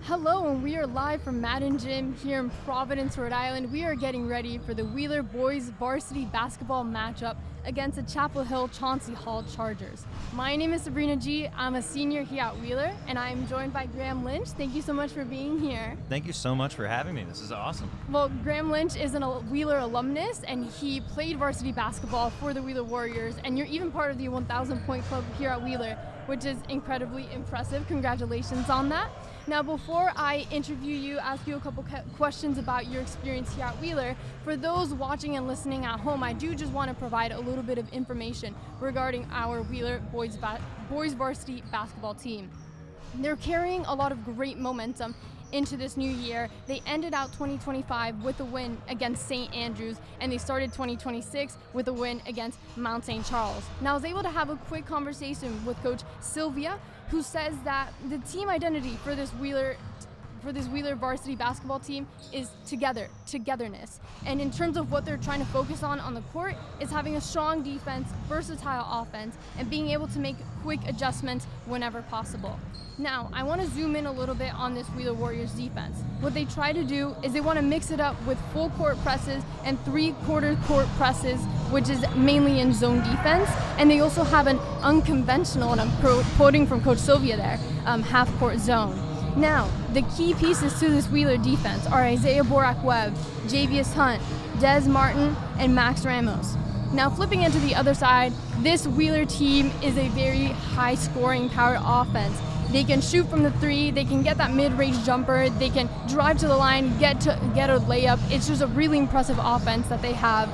Hello, and we are live from Madden Gym here in Providence, Rhode Island. We are getting ready for the Wheeler boys varsity basketball matchup against the Chapel Hill Chauncey Hall Chargers. My name is Sabrina G. I'm a senior here at Wheeler, and I'm joined by Graham Lynch. Thank you so much for being here. Thank you so much for having me. This is awesome. Well, Graham Lynch is a Wheeler alumnus, and he played varsity basketball for the Wheeler Warriors, and you're even part of the 1,000 point club here at Wheeler, which is incredibly impressive. Congratulations on that. Now, before I interview you, ask you a couple questions about your experience here at Wheeler, for those watching and listening at home, I do just want to provide a little bit of information regarding our Wheeler boys varsity basketball team. They're carrying a lot of great momentum into this new year. They ended out 2025 with a win against St. Andrews, and they started 2026 with a win against Mount St. Charles. Now, I was able to have a quick conversation with Coach Sylvia, who says that the team identity for this Wheeler varsity basketball team is togetherness. And in terms of what they're trying to focus on the court, is having a strong defense, versatile offense, and being able to make quick adjustments whenever possible. Now, I want to zoom in a little bit on this Wheeler Warriors defense. What they try to do is they want to mix it up with full court presses and three-quarter court presses, which is mainly in zone defense. And they also have an unconventional, and I'm quoting from Coach Sylvia there, half-court zone. Now, the key pieces to this Wheeler defense are Isaiah Borak-Webb, Javius Hunt, Des Martin, and Max Ramos. Now, flipping into the other side, this Wheeler team is a very high-scoring powered offense. They can shoot from the three, they can get that mid-range jumper, they can drive to the line, get a layup. It's just a really impressive offense that they have.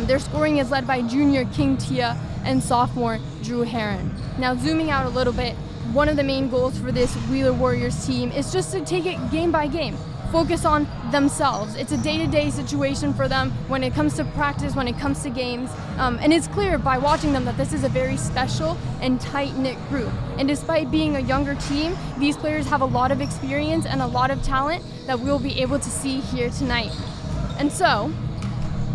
Their scoring is led by junior King Tia and sophomore Drew Heron. Now, zooming out a little bit, one of the main goals for this Wheeler Warriors team is just to take it game by game. Focus on themselves. It's a day-to-day situation for them when it comes to practice, when it comes to games. And it's clear by watching them that this is a very special and tight-knit group. And despite being a younger team, these players have a lot of experience and a lot of talent that we'll be able to see here tonight. And so,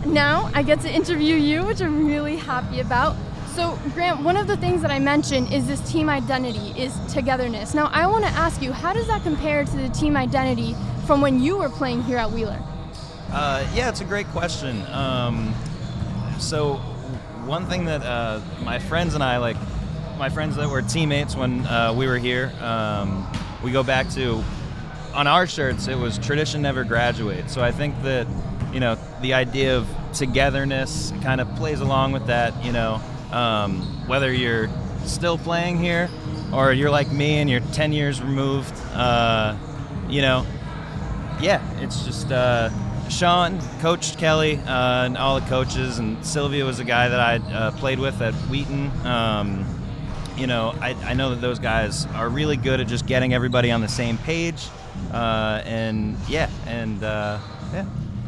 now I get to interview you, which I'm really happy about. So, Grant, one of the things that I mentioned is this team identity, is togetherness. Now, I want to ask you, how does that compare to the team identity from when you were playing here at Wheeler? Yeah, it's a great question. So, one thing that my friends and I, like my friends that were teammates when we were here, we go back to, on our shirts, it was tradition never graduates. So I think that, the idea of togetherness kind of plays along with that, whether you're still playing here or you're like me and you're 10 years removed, it's just Sean coached Kelly and all the coaches, and Sylvia was a guy that I played with at Wheaton. I know that those guys are really good at just getting everybody on the same page,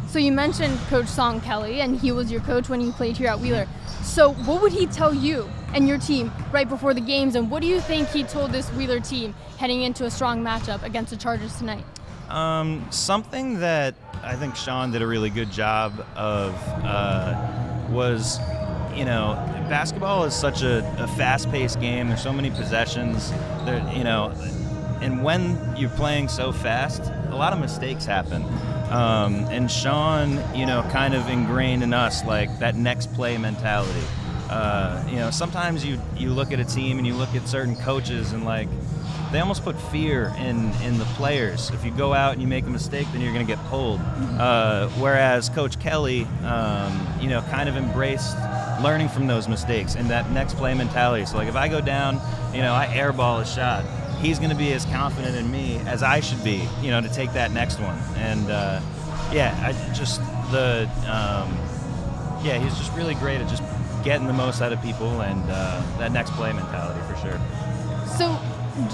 So you mentioned Coach Song Kelly, and he was your coach when you played here at Wheeler. So what would he tell you and your team right before the games, and what do you think he told this Wheeler team heading into a strong matchup against the Chargers tonight? Something that I think Sean did a really good job of was, basketball is such a fast-paced game. There's so many possessions. And when you're playing so fast, a lot of mistakes happen. And Sean, kind of ingrained in us like that next play mentality. Sometimes you look at a team and you look at certain coaches and like they almost put fear in the players. If you go out and you make a mistake, then you're going to get pulled. Whereas Coach Kelly, kind of embraced learning from those mistakes and that next play mentality. So like if I go down, I airball a shot, he's going to be as confident in me as I should be, to take that next one. And he's just really great at just getting the most out of people and that next play mentality for sure. So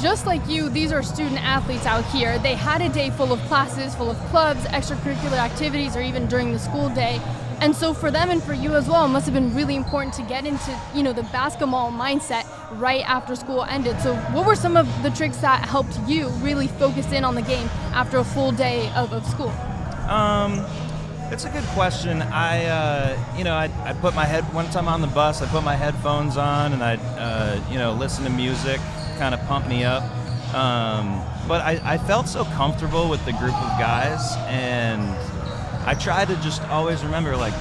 just like you, these are student athletes out here. They had a day full of classes, full of clubs, extracurricular activities, or even during the school day. And so for them and for you as well, it must have been really important to get into, the basketball mindset right after school ended. So what were some of the tricks that helped you really focus in on the game after a full day of school? It's a good question. I put my once I'm on the bus, I put my headphones on and I listen to music, kind of pump me up. But I felt so comfortable with the group of guys, and I try to just always remember, like,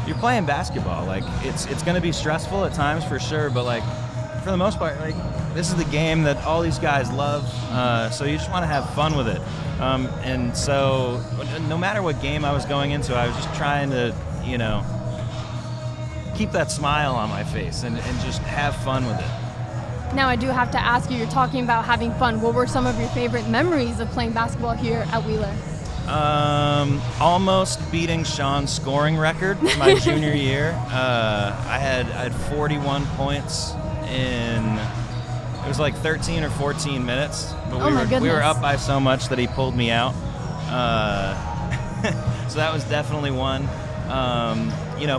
you're playing basketball. Like, it's going to be stressful at times for sure, but like for the most part, like, this is the game that all these guys love. So you just want to have fun with it. And so no matter what game I was going into, I was just trying to, keep that smile on my face and just have fun with it. Now I do have to ask you, you're talking about having fun. What were some of your favorite memories of playing basketball here at Wheeler? Almost beating Sean's scoring record my junior year. I had 41 points in, it was like 13 or 14 minutes, but we were up by so much that he pulled me out. So that was definitely one.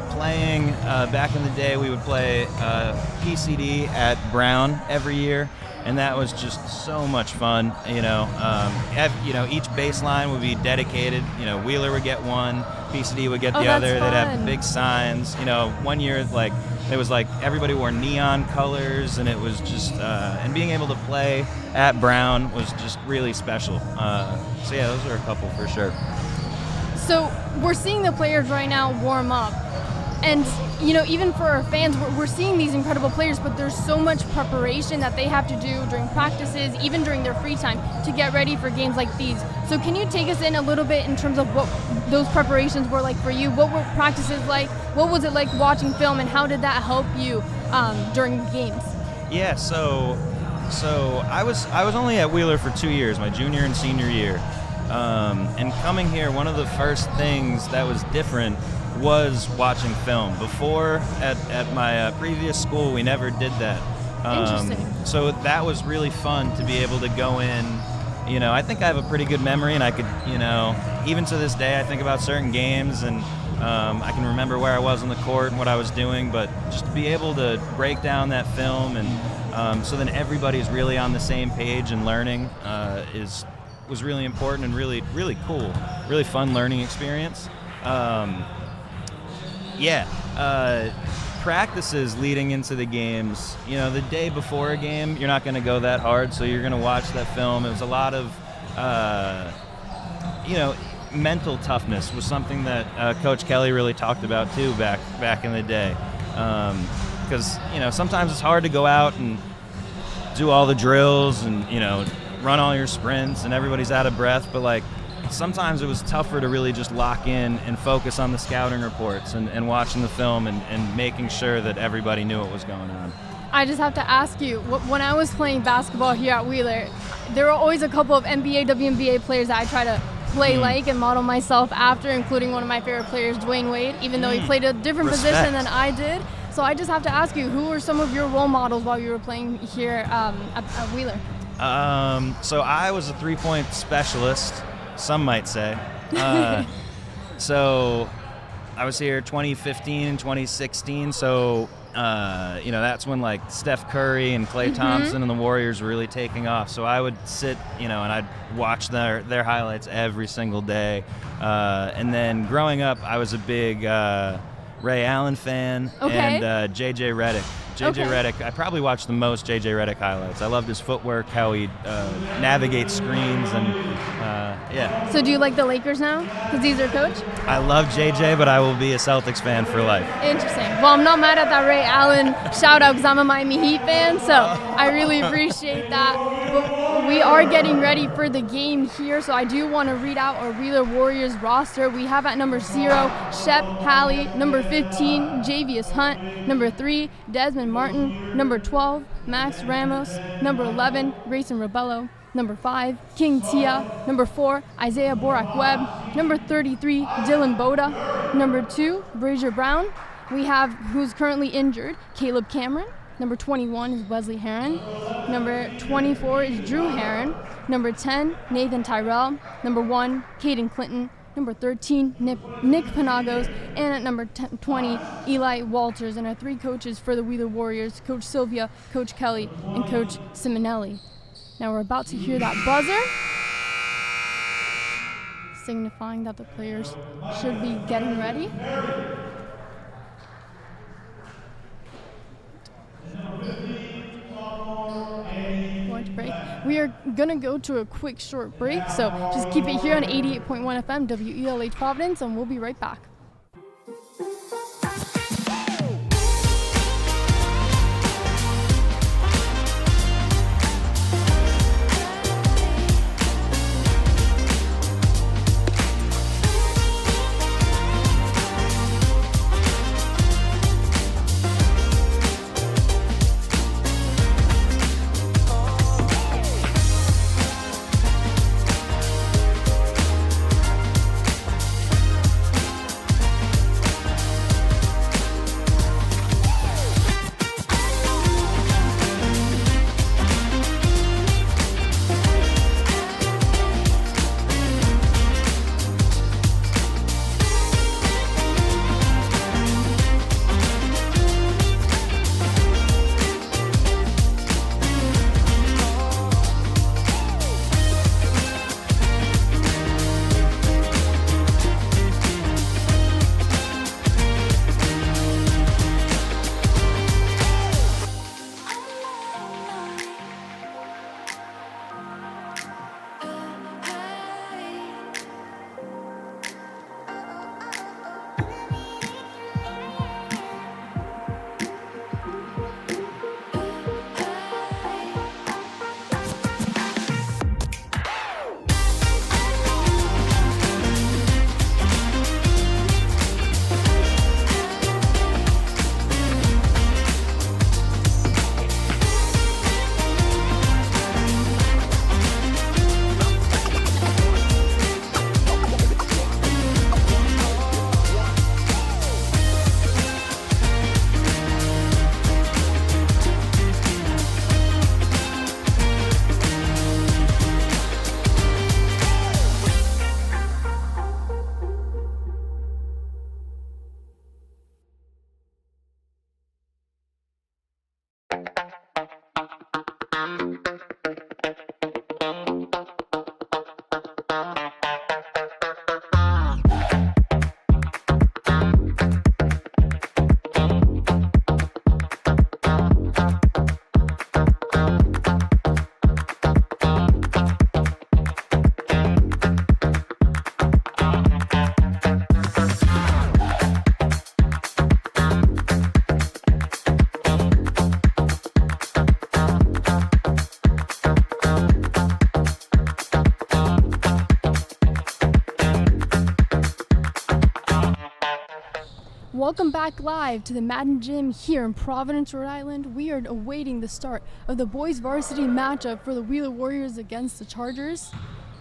Playing back in the day, we would play PCD at Brown every year, and that was just so much fun. Each baseline would be dedicated. Wheeler would get one, PCD would get the other. Fun. They'd have big signs. 1 year, like, it was like everybody wore neon colors, and it was just and being able to play at Brown was just really special. So yeah, those are a couple for sure. So we're seeing the players right now warm up, and even for our fans, we're seeing these incredible players, but there's so much preparation that they have to do during practices, even during their free time, to get ready for games like these. So can you take us in a little bit in terms of what those preparations were like for you? What were practices like? What was it like watching film, and how did that help you during games? Yeah, so I was only at Wheeler for 2 years, my junior and senior year. And coming here, one of the first things that was different was watching film. Before, at my previous school, we never did that. Interesting. So that was really fun to be able to go in. I think I have a pretty good memory, and I could, even to this day, I think about certain games, and I can remember where I was on the court and what I was doing, but just to be able to break down that film, and so then everybody's really on the same page and learning was really important and really, really cool, really fun learning experience. Practices leading into the games, the day before a game, you're not going to go that hard, so you're going to watch that film. It was a lot of, mental toughness was something that Coach Kelly really talked about too back in the day. Because, sometimes it's hard to go out and do all the drills and, run all your sprints and everybody's out of breath, but like sometimes it was tougher to really just lock in and focus on the scouting reports and watching the film and making sure that everybody knew what was going on. I just have to ask you, when I was playing basketball here at Wheeler, there were always a couple of NBA, WNBA players that I try to play like and model myself after, including one of my favorite players, Dwayne Wade, even though he played a different position than I did. So I just have to ask you, who were some of your role models while you were playing here at Wheeler? So I was a three-point specialist, some might say. So I was here 2015 and 2016. So, that's when like Steph Curry and Klay Thompson and the Warriors were really taking off. So I would sit, and I'd watch their highlights every single day. And then growing up, I was a big Ray Allen fan and J.J. Redick. J.J. Redick, I probably watched the most J.J. Redick highlights. I loved his footwork, how he navigates screens, and yeah. So do you like the Lakers now? Because he's their coach? I love J.J., but I will be a Celtics fan for life. Interesting. Well, I'm not mad at that Ray Allen shout out because I'm a Miami Heat fan, so I really appreciate that. But we are getting ready for the game here, so I do want to read out our Wheeler Warriors roster. We have at number 0, Shep Halley, number 15, Javius Hunt, number 3, Desmond Martin, number 12, Max Ramos, number 11, Grayson Robello, number 5, King Tia, number 4, Isaiah Borak-Webb, number 33, Dylan Boda, number 2, Brazier Brown. We have, who's currently injured, Caleb Cameron. Number 21 is Wesley Heron. Number 24 is Drew Heron. Number 10, Nathan Tyrell. Number 1, Caden Clinton. Number 13, Nick Panagos. And at number 20, Eli Walters. And our 3 coaches for the Wheeler Warriors, Coach Sylvia, Coach Kelly, and Coach Simonelli. Now we're about to hear that buzzer, signifying that the players should be getting ready. Going to break. We are going to go to a quick short break, so just keep it here on 88.1 FM WELH Providence, and we'll be right back. Welcome back live to the Madden Gym here in Providence, Rhode Island. We are awaiting the start of the boys varsity matchup for the Wheeler Warriors against the Chargers.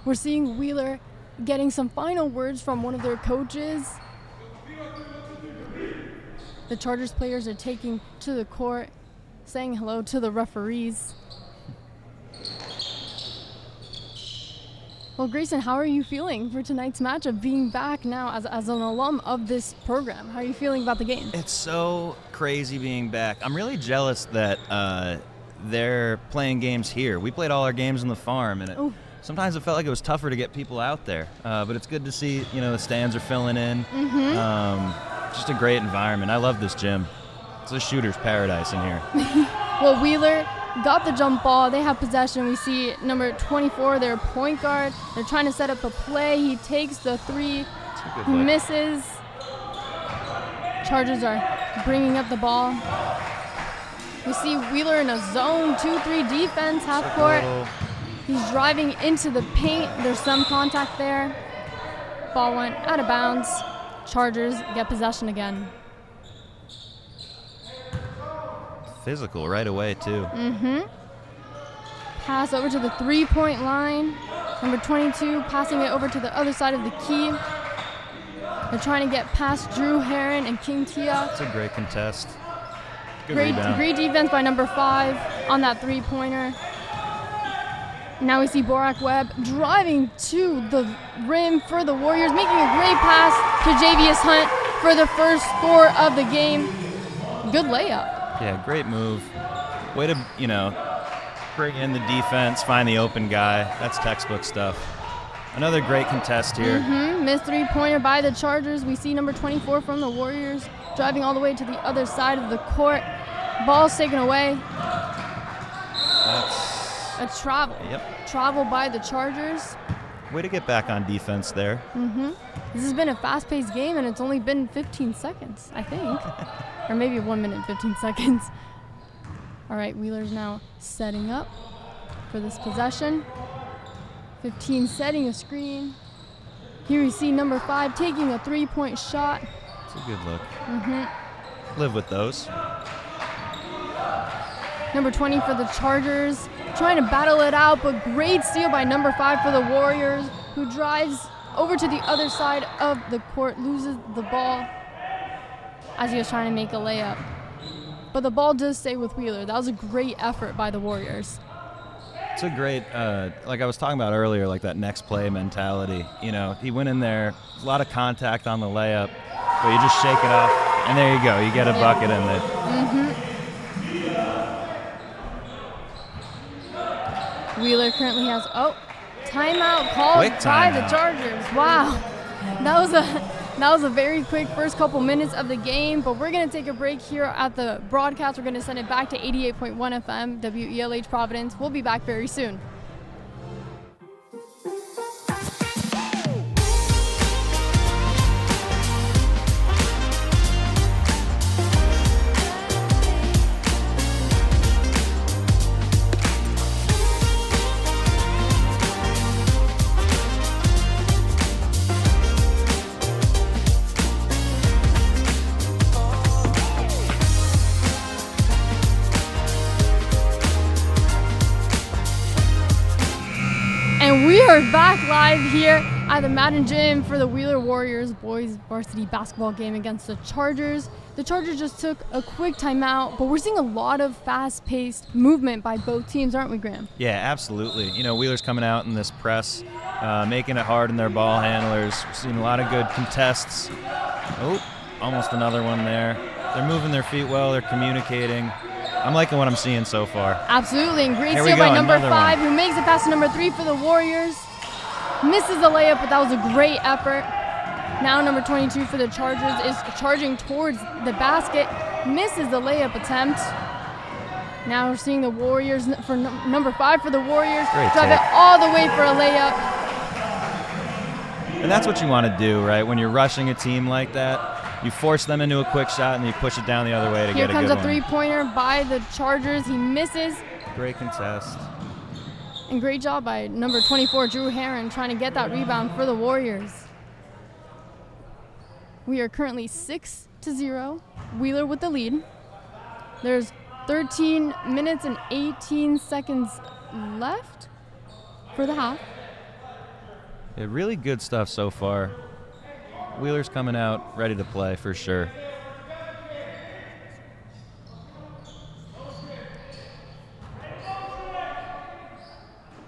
We're seeing Wheeler getting some final words from one of their coaches. The Chargers players are taking to the court, saying hello to the referees. Well, Grayson, how are you feeling for tonight's matchup, being back now as an alum of this program? How are you feeling about the game? It's so crazy being back. I'm really jealous that they're playing games here. We played all our games on the farm, and sometimes it felt like it was tougher to get people out there. But it's good to see, the stands are filling in. Just a great environment. I love this gym. It's a shooter's paradise in here. Well, Wheeler got the jump ball. They have possession. We see number 24, their point guard. They're trying to set up a play. He takes the three. He misses. Chargers are bringing up the ball. We see Wheeler in a zone 2-3 defense, half court. He's driving into the paint. There's some contact there. Ball went out of bounds. Chargers get possession again. Physical right away, too. Pass over to the three-point line. Number 22 passing it over to the other side of the key. They're trying to get past Drew Heron and King Tia. It's a great contest. Good rebound. Great defense by number 5 on that three-pointer. Now we see Borak Webb driving to the rim for the Warriors, making a great pass to Javius Hunt for the first score of the game. Good layup. Yeah, great move. Way to, bring in the defense, find the open guy. That's textbook stuff. Another great contest here. Missed three-pointer by the Chargers. We see number 24 from the Warriors driving all the way to the other side of the court. Ball's taken away. That's a travel. Yep. Travel by the Chargers. Way to get back on defense there. This has been a fast-paced game, and it's only been 15 seconds, I think. Or maybe 1 minute, 15 seconds. All right, Wheeler's now setting up for this possession. 15 setting a screen. Here we see number 5 taking a three-point shot. It's a good look. Live with those. Number 20 for the Chargers, trying to battle it out, but great steal by number 5 for the Warriors, who drives over to the other side of the court, loses the ball as he was trying to make a layup. But the ball does stay with Wheeler. That was a great effort by the Warriors. It's a great, like I was talking about earlier, like that next play mentality. He went in there, a lot of contact on the layup, but you just shake it off, and there you go. You get a bucket in there. Wheeler currently has, timeout called by the Chargers. Wow, that was a very quick first couple minutes of the game, but we're going to take a break here at the broadcast. We're going to send it back to 88.1 FM, WELH Providence. We'll be back very soon. We are back live here at the Madden Gym for the Wheeler Warriors boys varsity basketball game against the Chargers. The Chargers just took a quick timeout, but we're seeing a lot of fast-paced movement by both teams, aren't we, Graham? Yeah, absolutely. Wheeler's coming out in this press, making it hard on their ball handlers. We're seeing a lot of good contests. Oh, almost another one there. They're moving their feet well. They're communicating. I'm liking what I'm seeing so far. Absolutely, and great steal by number 5, who makes it past number 3 for the Warriors. Misses the layup, but that was a great effort. Now number 22 for the Chargers is charging towards the basket. Misses the layup attempt. Now we're seeing the Warriors, for number 5 for the Warriors, drive it all the way for a layup. And that's what you want to do, right? When you're rushing a team like that, you force them into a quick shot and you push it down the other way to get a good one. Here comes a three-pointer by the Chargers. He misses. Great contest. And great job by number 24, Drew Heron, trying to get that rebound for the Warriors. We are currently 6-0. Wheeler with the lead. There's 13 minutes and 18 seconds left for the half. Yeah, really good stuff so far. Wheeler's coming out ready to play for sure.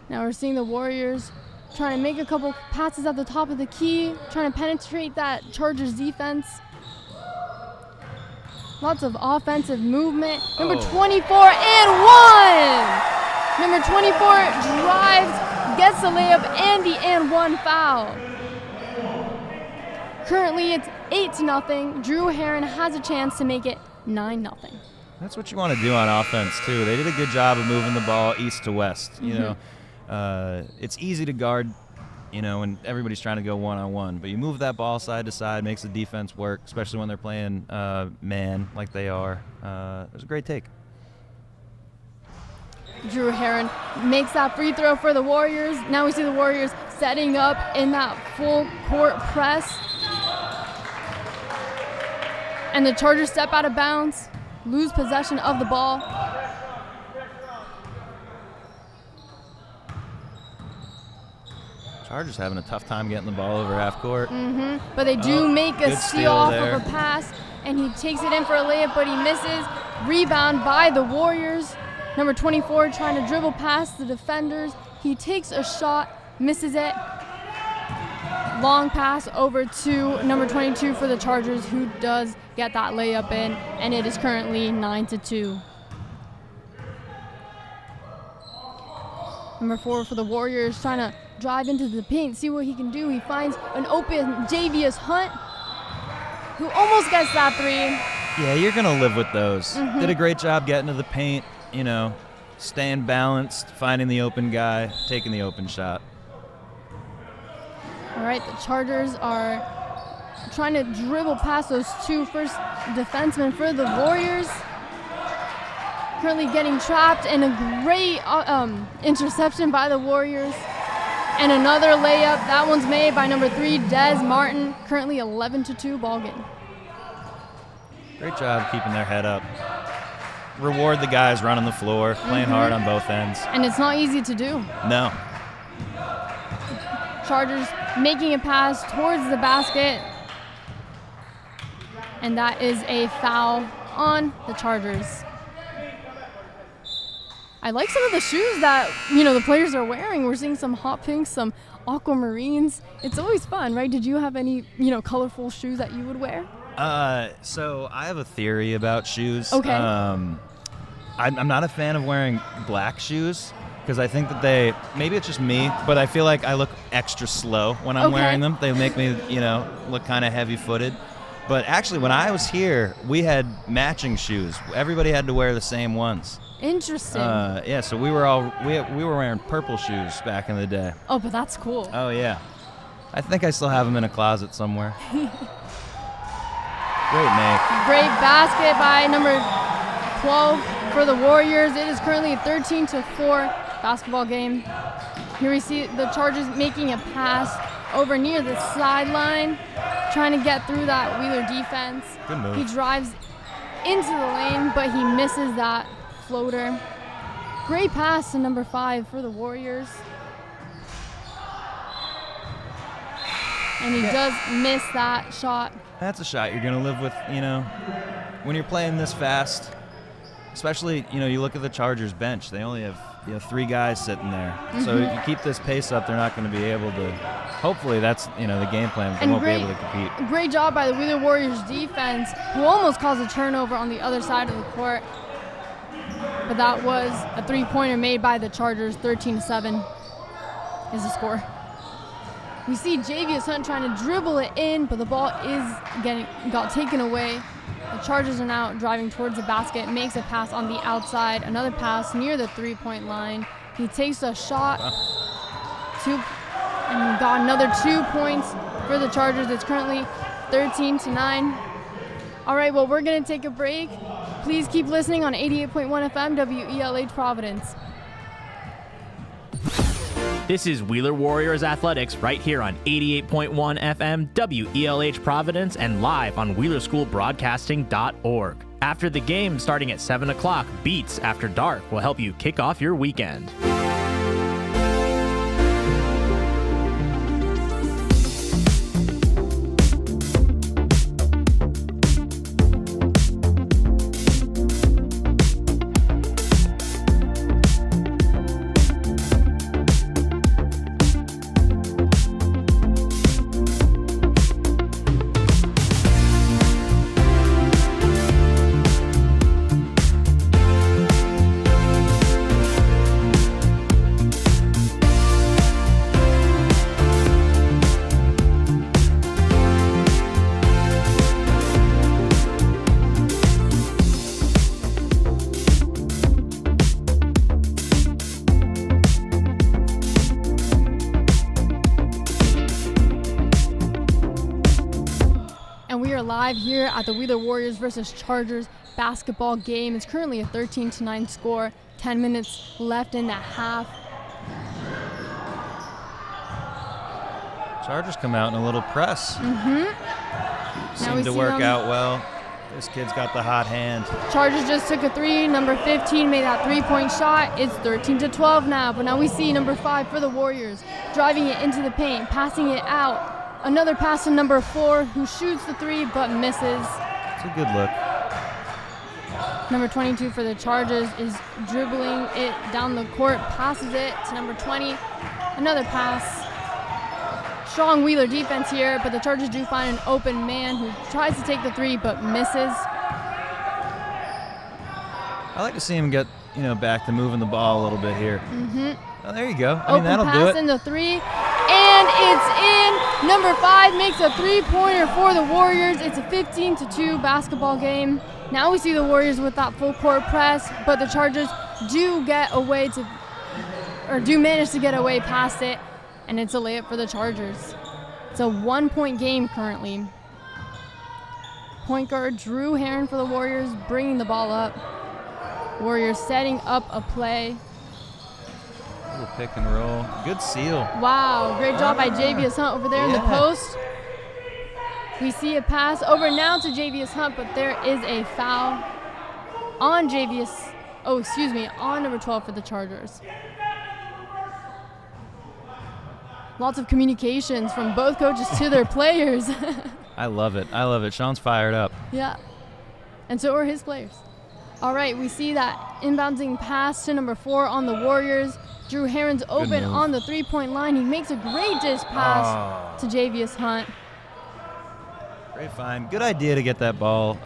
Now we're seeing the Warriors trying to make a couple passes at the top of the key, trying to penetrate that Chargers defense. Lots of offensive movement. Number 24 and 1! Number 24 drives, gets the layup, and the and 1 foul. Currently, it's 8-0. Drew Heron has a chance to make it 9-0. That's what you want to do on offense, too. They did a good job of moving the ball east to west. You know, it's easy to guard, you know, when everybody's trying to go one-on-one. But you move that ball side to side, makes the defense work, especially when they're playing man like they are. It was a great take. Drew Heron makes that free throw for the Warriors. Now we see the Warriors setting up in that full court press. And the Chargers step out of bounds, lose possession of the ball. Chargers having a tough time getting the ball over half court. But they do make a steal off there. of a pass, and he takes it in for a layup, but he misses. Rebound by the Warriors. Number 24 trying to dribble past the defenders. He takes a shot, misses it. Long pass over to number 22 for the Chargers, who does get that layup in, and it is currently 9-2. Number 4 for the Warriors trying to drive into the paint, see what he can do. He finds an open Javius Hunt, who almost gets that three. Yeah, you're going to live with those. Did a great job getting to the paint, you know, staying balanced, finding the open guy, taking the open shot. All right, the Chargers are trying to dribble past those two first defensemen for the Warriors. Currently getting trapped, and a great interception by the Warriors. And another layup. That one's made by number 3, Des Martin. Currently 11-2 ball game. Great job keeping their head up. Reward the guys running the floor, playing hard on both ends. And it's not easy to do. No. Chargers making a pass towards the basket. And that is a foul on the Chargers. I like some of the shoes that, you know, the players are wearing. We're seeing some hot pinks, some aquamarines. It's always fun, right? Did you have any, you know, colorful shoes that you would wear? So I have a theory about shoes. Okay. I'm not a fan of wearing black shoes because I think that maybe it's just me, but I feel like I look extra slow when I'm wearing them. They make me, you know, look kind of heavy-footed. But actually, when I was here, we had matching shoes. Everybody had to wear the same ones. Interesting. Yeah, so we were wearing purple shoes back in the day. Oh, but that's cool. Oh, yeah. I think I still have them in a closet somewhere. Great make. Great basket by number 12 for the Warriors. It is currently a 13-4 basketball game. Here we see the Chargers making a pass over near the sideline, trying to get through that Wheeler defense. Good move. He drives into the lane, but he misses that floater. Great pass to number 5 for the Warriors. And he does miss that shot. That's a shot you're going to live with, you know, when you're playing this fast. Especially, you know, you look at the Chargers bench. They only have, you know, 3 guys sitting there. So if you keep this pace up, they're not going to be able to. Hopefully that's, you know, the game plan. They won't be able to compete. Great job by the Wheeler Warriors defense, who almost caused a turnover on the other side of the court. But that was a 3-pointer made by the Chargers. 13-7 is the score. We see Javius Hunt trying to dribble it in, but the ball got taken away. The Chargers are now driving towards the basket, makes a pass on the outside, another pass near the 3-point line. He takes a shot, and got another 2 points for the Chargers. It's currently 13-9. All right, well, we're going to take a break. Please keep listening on 88.1 FM, WELH Providence. This is Wheeler Warriors Athletics right here on 88.1 FM, WELH Providence, and live on WheelerSchoolBroadcasting.org. After the game, starting at 7 o'clock, Beats After Dark will help you kick off your weekend. live here at the Wheeler Warriors versus Chargers basketball game. It's currently a 13-9 score. 10 minutes left in the half. Chargers come out in a little press. Seemed to work out well. This kid's got the hot hand. Chargers just took a three. Number 15 made that three-point shot. It's 13-12 now, but now we see number 5 for the Warriors driving it into the paint, passing it out. Another pass to number 4, who shoots the three but misses. It's a good look. Number 22 for the Chargers is dribbling it down the court, passes it to number 20. Another pass. Strong Wheeler defense here, but the Chargers do find an open man who tries to take the three but misses. I like to see him get, back to moving the ball a little bit here. Oh, there you go. Open that'll pass do it. in the three, and it's in. Number 5 makes a three-pointer for the Warriors. It's a 15-2 basketball game. Now we see the Warriors with that full court press, but the Chargers do manage to get away past it, and it's a layup for the Chargers. It's a 1-point game currently. Point guard Drew Herron for the Warriors, bringing the ball up. Warriors setting up a play. Little pick and roll. Good seal. Wow, great job by Javius Hunt over there in the post. We see a pass over now to Javius Hunt, but there is a foul on on number 12 for the Chargers. Lots of communications from both coaches to their players. I love it. Sean's fired up. Yeah, and so are his players. All right, we see that inbounding pass to number 4 on the Warriors. Drew Herron's open on the three-point line. He makes a great dish pass to Javius Hunt. Great find. Good idea to get that ball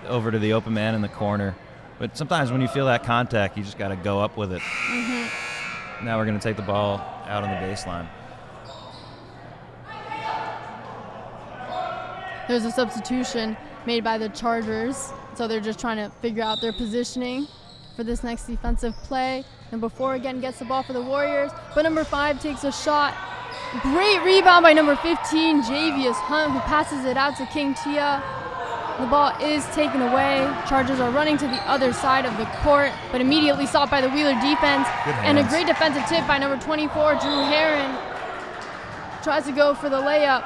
over to the open man in the corner. But sometimes when you feel that contact, you just got to go up with it. Now we're going to take the ball out on the baseline. There's a substitution made by the Chargers, so they're just trying to figure out their positioning for this next defensive play. Number 4 again gets the ball for the Warriors, but number 5 takes a shot. Great rebound by number 15, Javius Hunt, who passes it out to King Tia. The ball is taken away. Chargers are running to the other side of the court, but immediately stopped by the Wheeler defense. And a great defensive tip by number 24, Drew Herron. Tries to go for the layup,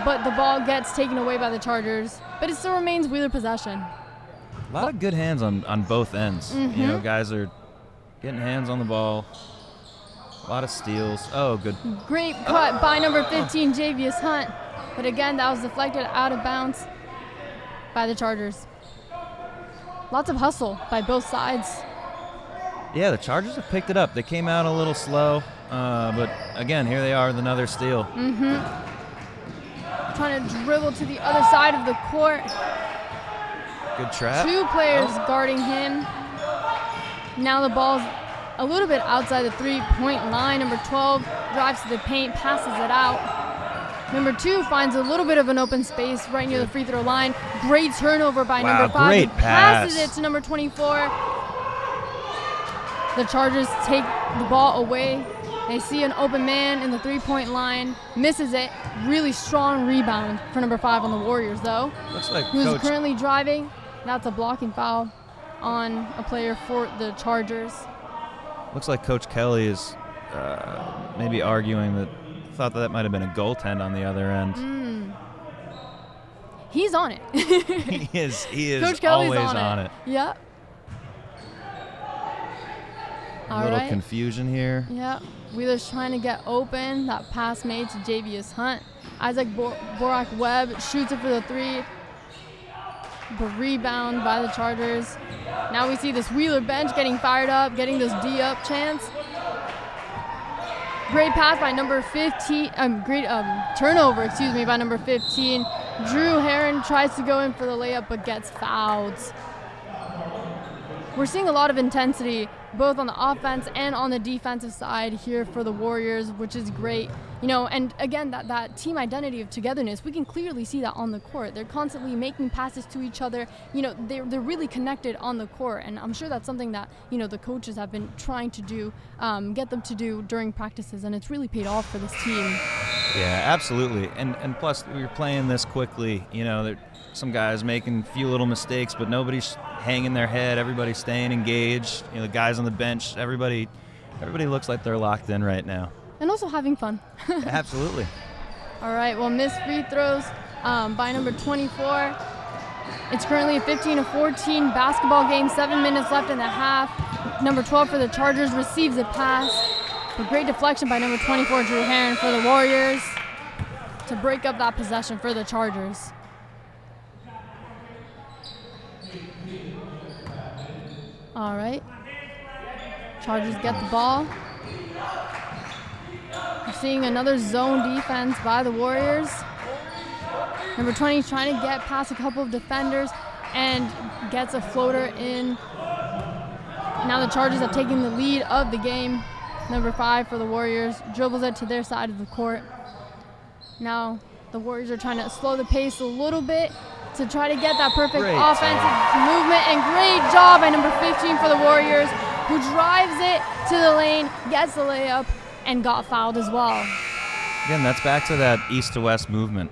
but the ball gets taken away by the Chargers. But it still remains Wheeler possession. A lot of good hands on both ends. Guys are getting hands on the ball. A lot of steals. Oh, good. Great cut by number 15, Javius Hunt. But again, that was deflected out of bounds by the Chargers. Lots of hustle by both sides. Yeah, the Chargers have picked it up. They came out a little slow, but again, here they are with another steal. Trying to dribble to the other side of the court. Good trap. 2 players guarding him. Now the ball's a little bit outside the three-point line. Number 12 drives to the paint, passes it out. Number 2 finds a little bit of an open space right near the free throw line. Great turnover by number 5. Great pass. Passes it to number 24. The Chargers take the ball away. They see an open man in the three-point line. Misses it. Really strong rebound for number 5 on the Warriors, though. Looks like who's currently driving. That's a blocking foul on a player for the Chargers. Looks like Coach Kelly is maybe arguing that thought that might have been a goaltend on the other end. He's on it. He is Coach Kelly's always on it. Yep. A little confusion here. Yep. Wheeler's trying to get open. That pass made to Javius Hunt. Isaac Borak Webb shoots it for the three. But rebound by the Chargers. Now we see this Wheeler bench getting fired up, getting this D-up chance. Great pass by number 15. Great turnover, by number 15. Drew Herron tries to go in for the layup but gets fouled. We're seeing a lot of intensity both on the offense and on the defensive side here for the Warriors, which is great. And again, that team identity of togetherness, we can clearly see that on the court. They're constantly making passes to each other. They're really connected on the court, and I'm sure that's something that, the coaches have been trying to do, get them to do during practices, and it's really paid off for this team. Yeah, absolutely. And plus, we were playing this quickly. some guys making a few little mistakes, but nobody's hanging their head. Everybody's staying engaged. The guys on the bench, everybody looks like they're locked in right now. And also having fun. Absolutely. All right, well, missed free throws by number 24. It's currently a 15-14 basketball game, 7 minutes left in the half. Number 12 for the Chargers receives a pass. A great deflection by number 24, Drew Herron, for the Warriors to break up that possession for the Chargers. All right. Chargers get the ball. We're seeing another zone defense by the Warriors. Number 20 is trying to get past a couple of defenders and gets a floater in. Now the Chargers have taken the lead of the game. Number 5 for the Warriors dribbles it to their side of the court. Now the Warriors are trying to slow the pace a little bit to try to get that perfect offensive movement, and great job by number 15 for the Warriors, who drives it to the lane, gets the layup, and got fouled as well. Again, that's back to that east to west movement.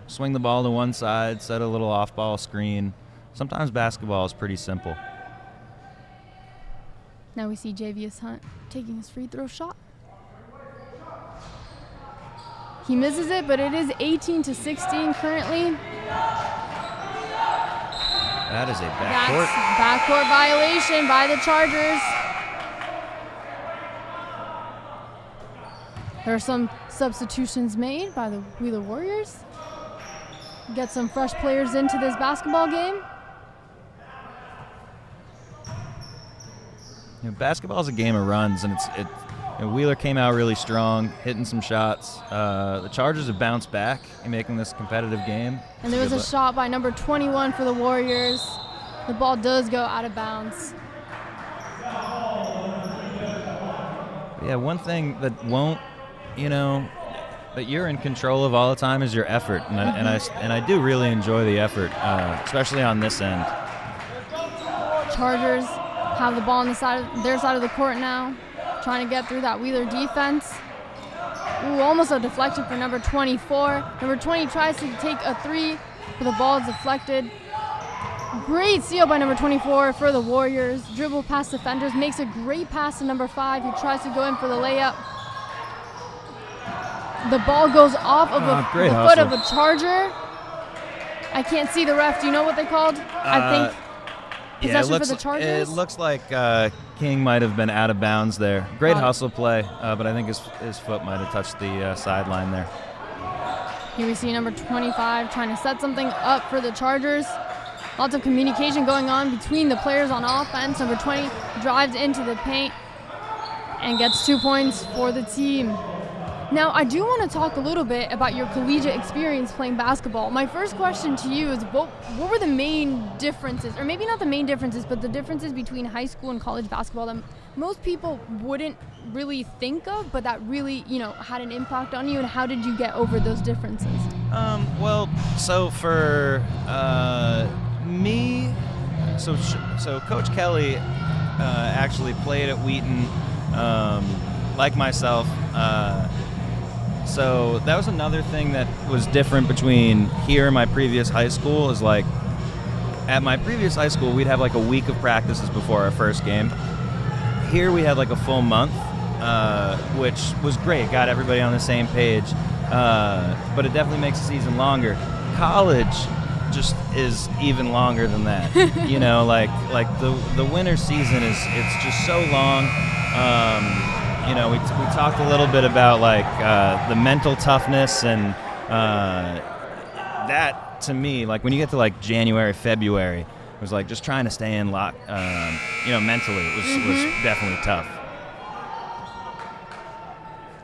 Swing the ball to one side, set a little off-ball screen. Sometimes basketball is pretty simple. Now we see Javius Hunt taking his free throw shot. He misses it, but it is 18-16 currently. That is a That's backcourt violation by the Chargers. There are some substitutions made by the Wheeler Warriors. Get some fresh players into this basketball game. Basketball is a game of runs, and Wheeler came out really strong, hitting some shots. The Chargers have bounced back in making this a competitive game. And there was a shot by number 21 for the Warriors. The ball does go out of bounds. Yeah, one thing that won't, that you're in control of all the time is your effort, and I do really enjoy the effort, especially on this end. Chargers have the ball on their side of the court now, trying to get through that Wheeler defense. Ooh, almost a deflection for number 24. Number 20 tries to take a three, but the ball is deflected. Great steal by number 24 for the Warriors. Dribble past defenders, makes a great pass to number 5, who tries to go in for the layup. The ball goes off of the foot of a Charger. I can't see the ref. Do you know what they called? I think possession for the Chargers. It looks like King might have been out of bounds there. Great hustle play, but I think his foot might have touched the sideline there. Here we see number 25 trying to set something up for the Chargers. Lots of communication going on between the players on offense. Number 20 drives into the paint and gets 2 points for the team. Now, I do want to talk a little bit about your collegiate experience playing basketball. My first question to you is, what were the main differences, or maybe not the main differences, but the differences between high school and college basketball that most people wouldn't really think of, but that really, had an impact on you, and how did you get over those differences? So for me, so Coach Kelly actually played at Wheaton, like myself. So that was another thing that was different between here and my previous high school. Is like, at my previous high school, we'd have like a week of practices before our first game. Here we had like a full month, which was great. Got everybody on the same page, but it definitely makes the season longer. College just is even longer than that. Like the winter season it's just so long. We talked a little bit about the mental toughness, and that to me, like when you get to like January, February, it was like just trying to stay in lock. Mentally, it was definitely tough.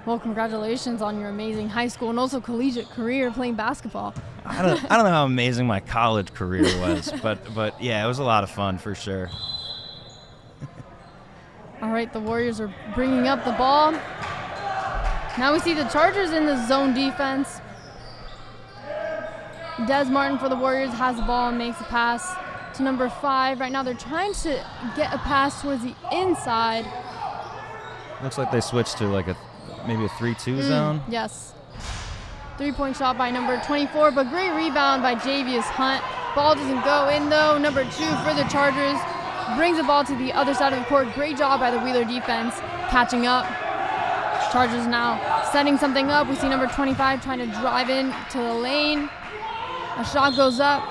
Well, congratulations on your amazing high school and also collegiate career playing basketball. I don't know how amazing my college career was, but yeah, it was a lot of fun for sure. All right, the Warriors are bringing up the ball. Now we see the Chargers in the zone defense. Des Martin for the Warriors has the ball and makes a pass to number 5. Right now they're trying to get a pass towards the inside. Looks like they switched to maybe a 3-2 zone. Yes. 3-point shot by number 24, but great rebound by Javius Hunt. Ball doesn't go in though. Number 2 for the Chargers brings the ball to the other side of the court. Great job by the Wheeler defense catching up. Chargers now setting something up. We see number 25 trying to drive in to the lane. A shot goes up,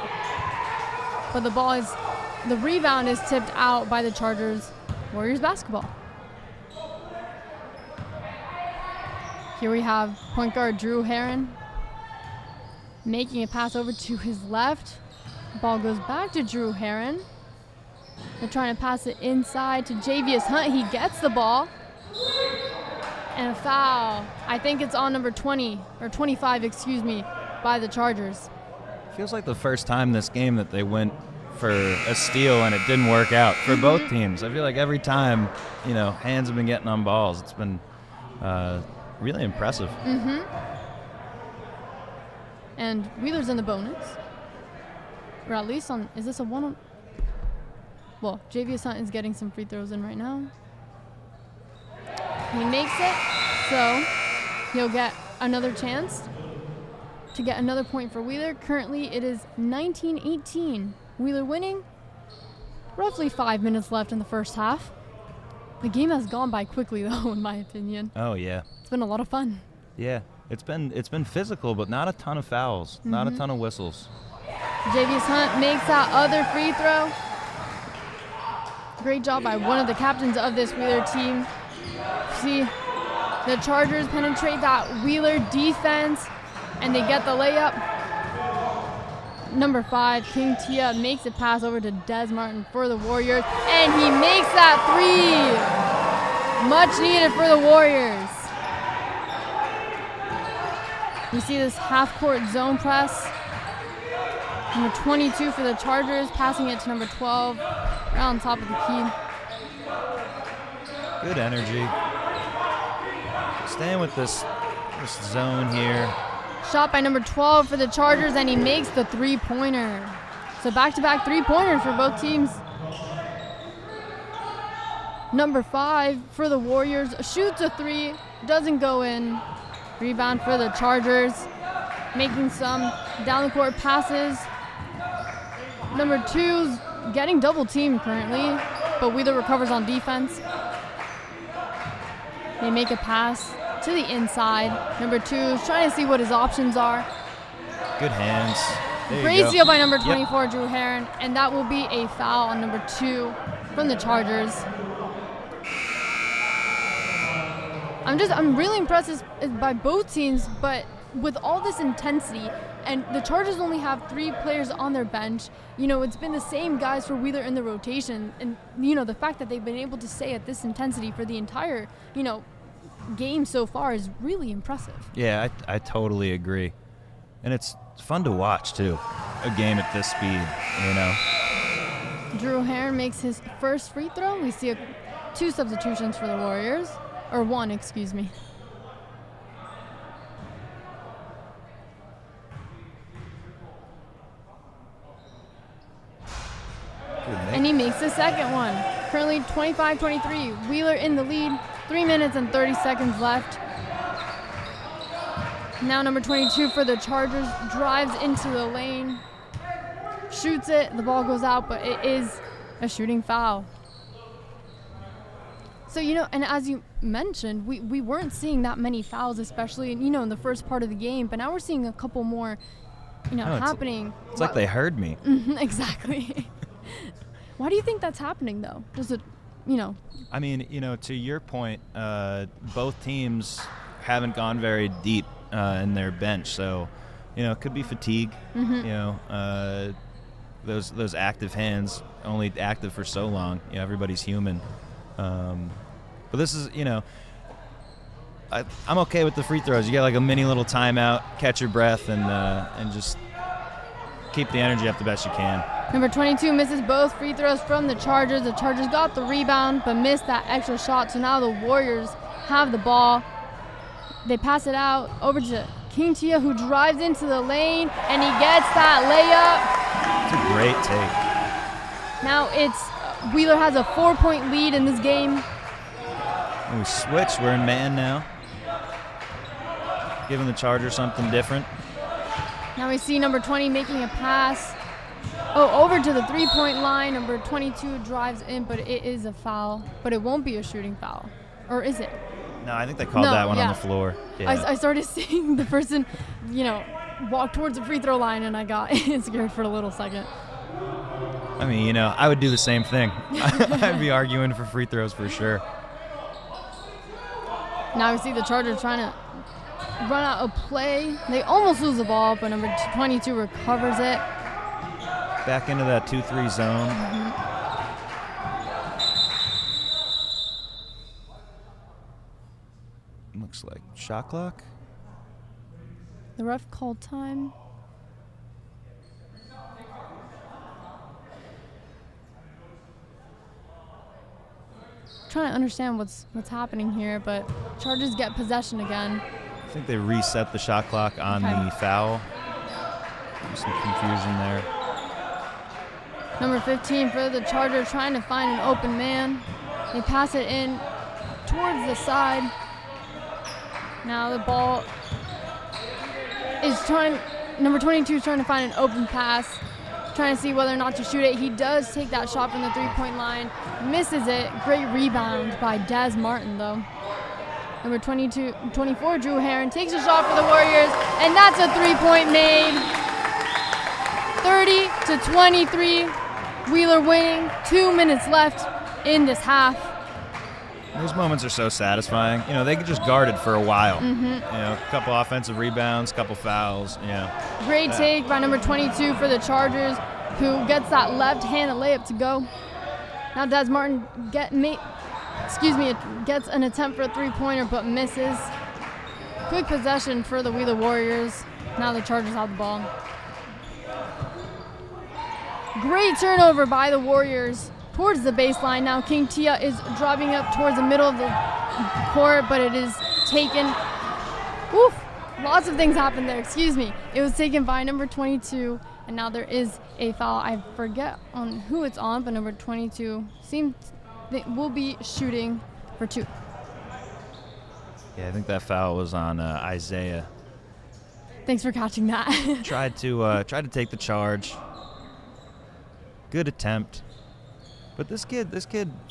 but the rebound is tipped out by the Chargers. Warriors basketball. Here we have point guard Drew Herron making a pass over to his left. Ball goes back to Drew Herron. They're trying to pass it inside to Javius Hunt. He gets the ball. And a foul. I think it's on number 20, or 25, excuse me, by the Chargers. Feels like the first time this game that they went for a steal and it didn't work out for both teams. I feel like every time, hands have been getting on balls. It's been really impressive. And Wheeler's in the bonus. Or at least is this a one-on? Well, Javius Hunt is getting some free throws in right now. He makes it, so he'll get another chance to get another point for Wheeler. Currently, it is 19-18. Wheeler winning. Roughly 5 minutes left in the first half. The game has gone by quickly, though, in my opinion. Oh, yeah. It's been a lot of fun. Yeah, it's been physical, but not a ton of fouls, not a ton of whistles. Javius Hunt makes that other free throw. Great job by one of the captains of this Wheeler team. See, the Chargers penetrate that Wheeler defense, and they get the layup. Number 5, King Tia, makes a pass over to Des Martin for the Warriors, and he makes that 3. Much needed for the Warriors. We see this half-court zone press. Number 22 for the Chargers, passing it to number 12, right on top of the key. Good energy. Staying with this zone here. Shot by number 12 for the Chargers, and he makes the 3-pointer. So back-to-back 3-pointers for both teams. Number 5 for the Warriors shoots a 3, doesn't go in. Rebound for the Chargers, making some down-the-court passes. Number 2's getting double-teamed currently, but Wheeler recovers on defense. They make a pass to the inside. Number 2's trying to see what his options are. Good hands. Great steal by number 24, Drew Herron, and that will be a foul on number 2 from the Chargers. I'm really impressed by both teams, but with all this intensity, and the Chargers only have 3 players on their bench, it's been the same guys for Wheeler in the rotation, and the fact that they've been able to stay at this intensity for the entire game so far is really impressive. Yeah, I totally agree, and it's fun to watch too, a game at this speed. Drew Herron makes his first free throw. We see 2 substitutions for the Warriors, or 1, excuse me. And he makes the second one. Currently 25-23. Wheeler in the lead. 3 minutes and 30 seconds left. Now number 22 for the Chargers drives into the lane. Shoots it. The ball goes out, but it is a shooting foul. So, and as you mentioned, we weren't seeing that many fouls, especially, in the first part of the game. But now we're seeing a couple more, happening. It's like they heard me. Exactly. Why do you think that's happening, though? Does it, I mean, to your point, both teams haven't gone very deep in their bench. So, it could be fatigue. Those active hands only active for so long. Everybody's human. But this is, I'm okay with the free throws. You get like a mini little timeout, catch your breath, and just keep the energy up the best you can. Number 22 misses both free throws from the Chargers. The Chargers got the rebound, but missed that extra shot. So now the Warriors have the ball. They pass it out over to King Tia, who drives into the lane, and he gets that layup. It's a great take. Now Wheeler has a 4-point lead in this game. And we switch. We're in man now. giving the Chargers something different. Now we see number 20 making a pass. Over to the three-point line. Number 22 drives in, but it is a foul. But it won't be a shooting foul. Or is it? No, I think they called that one on the floor. Yeah. I started seeing the person, walk towards the free throw line, and I got scared for a little second. I mean, I would do the same thing. I'd be arguing for free throws for sure. Now we see the Chargers trying to run out a play. They almost lose the ball, but number 22 recovers it. Back into that 2-3 zone. Looks like shot clock. The ref called time. Trying to understand what's happening here, but Chargers get possession again. I think they reset the shot clock on the foul. Some confusion there. Number 15 for the Chargers trying to find an open man. They pass it in towards the side. Now the ball is number 22 is trying to find an open pass, trying to see whether or not to shoot it. He does take that shot from the three-point line, misses it. Great rebound by Des Martin, though. Number 24, Drew Herron, takes a shot for the Warriors, and that's a three-point made. 30-23, Wheeler winning. 2 minutes left in this half. Those moments are so satisfying. They get just guarded for a while. A couple offensive rebounds, couple fouls. Great take by number 22 for the Chargers, who gets that left-handed layup to go. Now Des Martin gets an attempt for a three-pointer, but misses. Quick possession for the Wheeler Warriors. Now the Chargers have the ball. Great turnover by the Warriors towards the baseline. Now King Tia is dropping up towards the middle of the court, but it is taken. Oof, lots of things happened there. Excuse me. It was taken by number 22, and now there is a foul. I forget on who it's on, but number 22 seems they will be shooting for 2. Yeah, I think that foul was on Isaiah. Thanks for catching that. Tried to take the charge. Good attempt. But this kid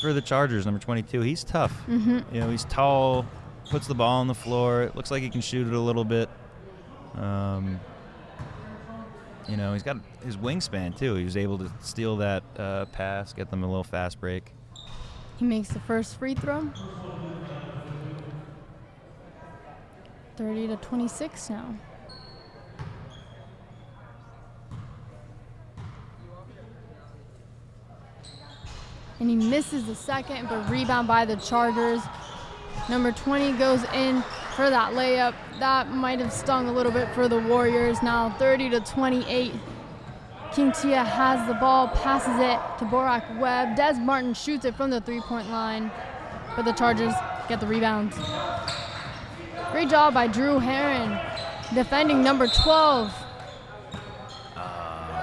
for the Chargers, number 22, he's tough. He's tall, puts the ball on the floor. It looks like he can shoot it a little bit. He's got his wingspan too. He was able to steal that pass, get them a little fast break. He makes the first free throw. 30-26 now. And he misses the second, but rebound by the Chargers. Number 20 goes in for that layup. That might have stung a little bit for the Warriors. Now 30-28. King Tia has the ball, passes it to Borak Webb. Des Martin shoots it from the three-point line, but the Chargers get the rebound. Great job by Drew Herron, defending number 12.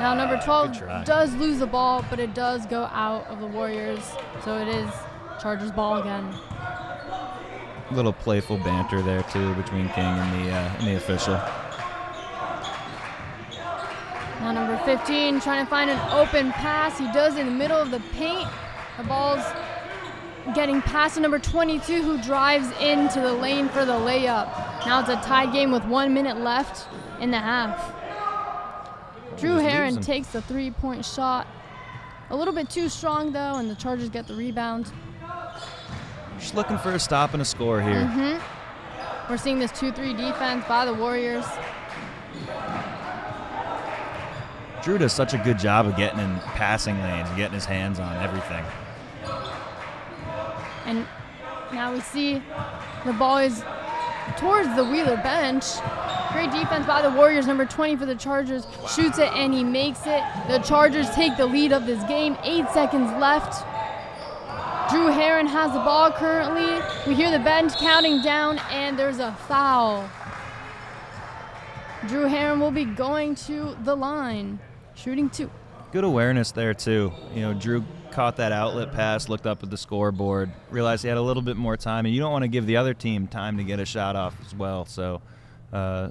Now number 12 does lose the ball, but it does go out of the Warriors, so it is Chargers ball again. A little playful banter there too between King and the official. Now number 15 trying to find an open pass. He does in the middle of the paint. The ball's getting past to number 22, who drives into the lane for the layup. Now it's a tie game with 1 minute left in the half. Drew Herron takes the three-point shot. A little bit too strong, though, and the Chargers get the rebound. Just looking for a stop and a score here. We're seeing this 2-3 defense by the Warriors. Drew does such a good job of getting in passing lanes and getting his hands on everything. And now we see the ball is towards the Wheeler bench. Great defense by the Warriors. Number 20 for the Chargers shoots it, and he makes it. The Chargers take the lead of this game. 8 seconds left. Drew Herron has the ball currently. We hear the bench counting down, and there's a foul. Drew Herron will be going to the line, shooting 2. Good awareness there, too. Drew caught that outlet pass, looked up at the scoreboard, realized he had a little bit more time, and you don't want to give the other team time to get a shot off as well. So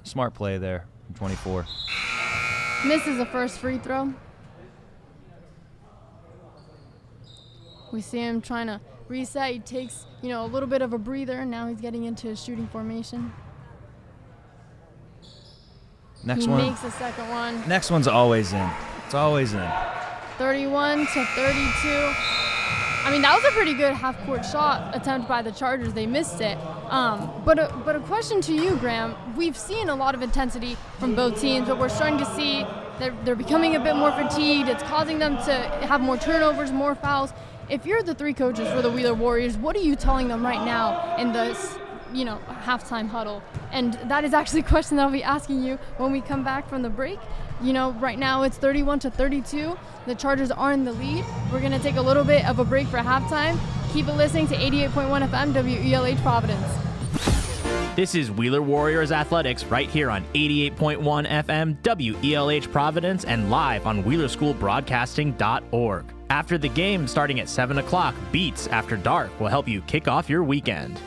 smart play there from 24. Misses the first free throw. We see him trying to reset. He takes, a little bit of a breather. Now he's getting into his shooting formation. He makes the second one. Next one's always in. It's always in. 31 to 32. I mean, that was a pretty good half-court shot attempt by the Chargers. They missed it. But a question to you, Graham. We've seen a lot of intensity from both teams, but we're starting to see that they're becoming a bit more fatigued. It's causing them to have more turnovers, more fouls. If you're the three coaches for the Wheeler Warriors, what are you telling them right now in this, halftime huddle? And that is actually a question that I'll be asking you when we come back from the break. Right now it's 31 to 32. The Chargers are in the lead. We're going to take a little bit of a break for halftime. Keep it listening to 88.1 FM WELH Providence. This is Wheeler Warriors Athletics right here on 88.1 FM WELH Providence and live on WheelerSchoolBroadcasting.org. After the game starting at 7 o'clock, Beats After Dark will help you kick off your weekend.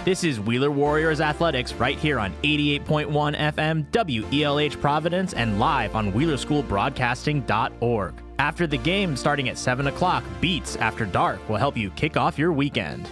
This is Wheeler Warriors Athletics right here on 88.1 FM WELH Providence and live on WheelerSchoolBroadcasting.org. After the game starting at 7 o'clock, Beats After Dark will help you kick off your weekend.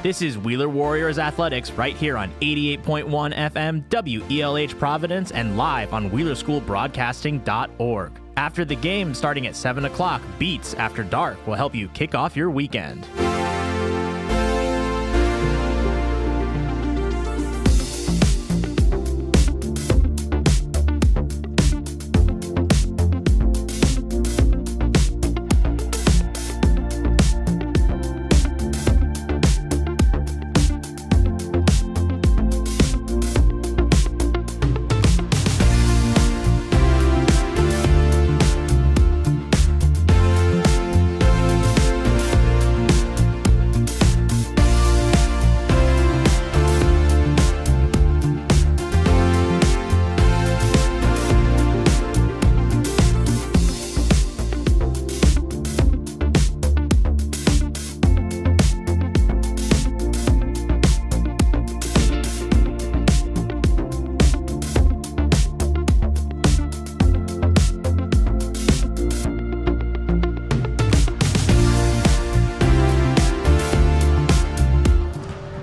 This is Wheeler Warriors Athletics right here on 88.1 FM WELH Providence and live on WheelerSchoolBroadcasting.org. After the game starting at 7 o'clock, Beats After Dark will help you kick off your weekend.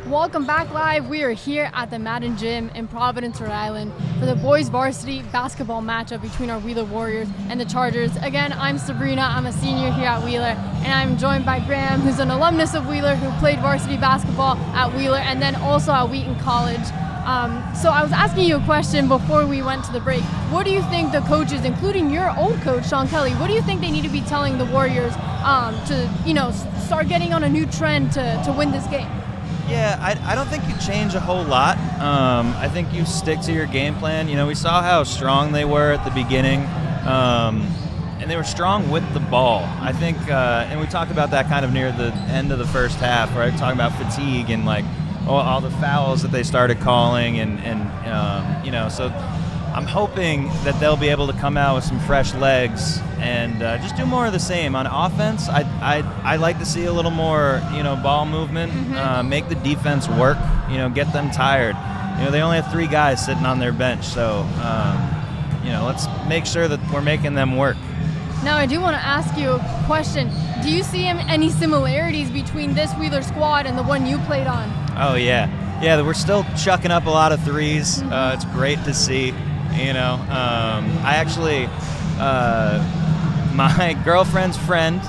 Welcome back live. We are here at the Madden Gym in Providence, Rhode Island for the boys varsity basketball matchup between our Wheeler Warriors and the Chargers. Again, I'm Sabrina. I'm a senior here at Wheeler, and I'm joined by Graham, who's an alumnus of Wheeler, who played varsity basketball at Wheeler and then also at Wheaton College. So I was asking you a question before we went to the break. What do you think the coaches, including your old coach, Sean Kelly, what do you think they need to be telling the Warriors to, start getting on a new trend to win this game? Yeah, I don't think you change a whole lot. I think you stick to your game plan. We saw how strong they were at the beginning, and they were strong with the ball. I think, and we talked about that kind of near the end of the first half, right? Talking about fatigue and all the fouls that they started calling, so I'm hoping that they'll be able to come out with some fresh legs and just do more of the same. On offense, I'd like to see a little more, ball movement, make the defense work, get them tired. They only have 3 guys sitting on their bench, so, let's make sure that we're making them work. Now, I do want to ask you a question. Do you see any similarities between this Wheeler squad and the one you played on? Oh, yeah. Yeah, we're still chucking up a lot of threes. It's great to see. I actually, my girlfriend's friend,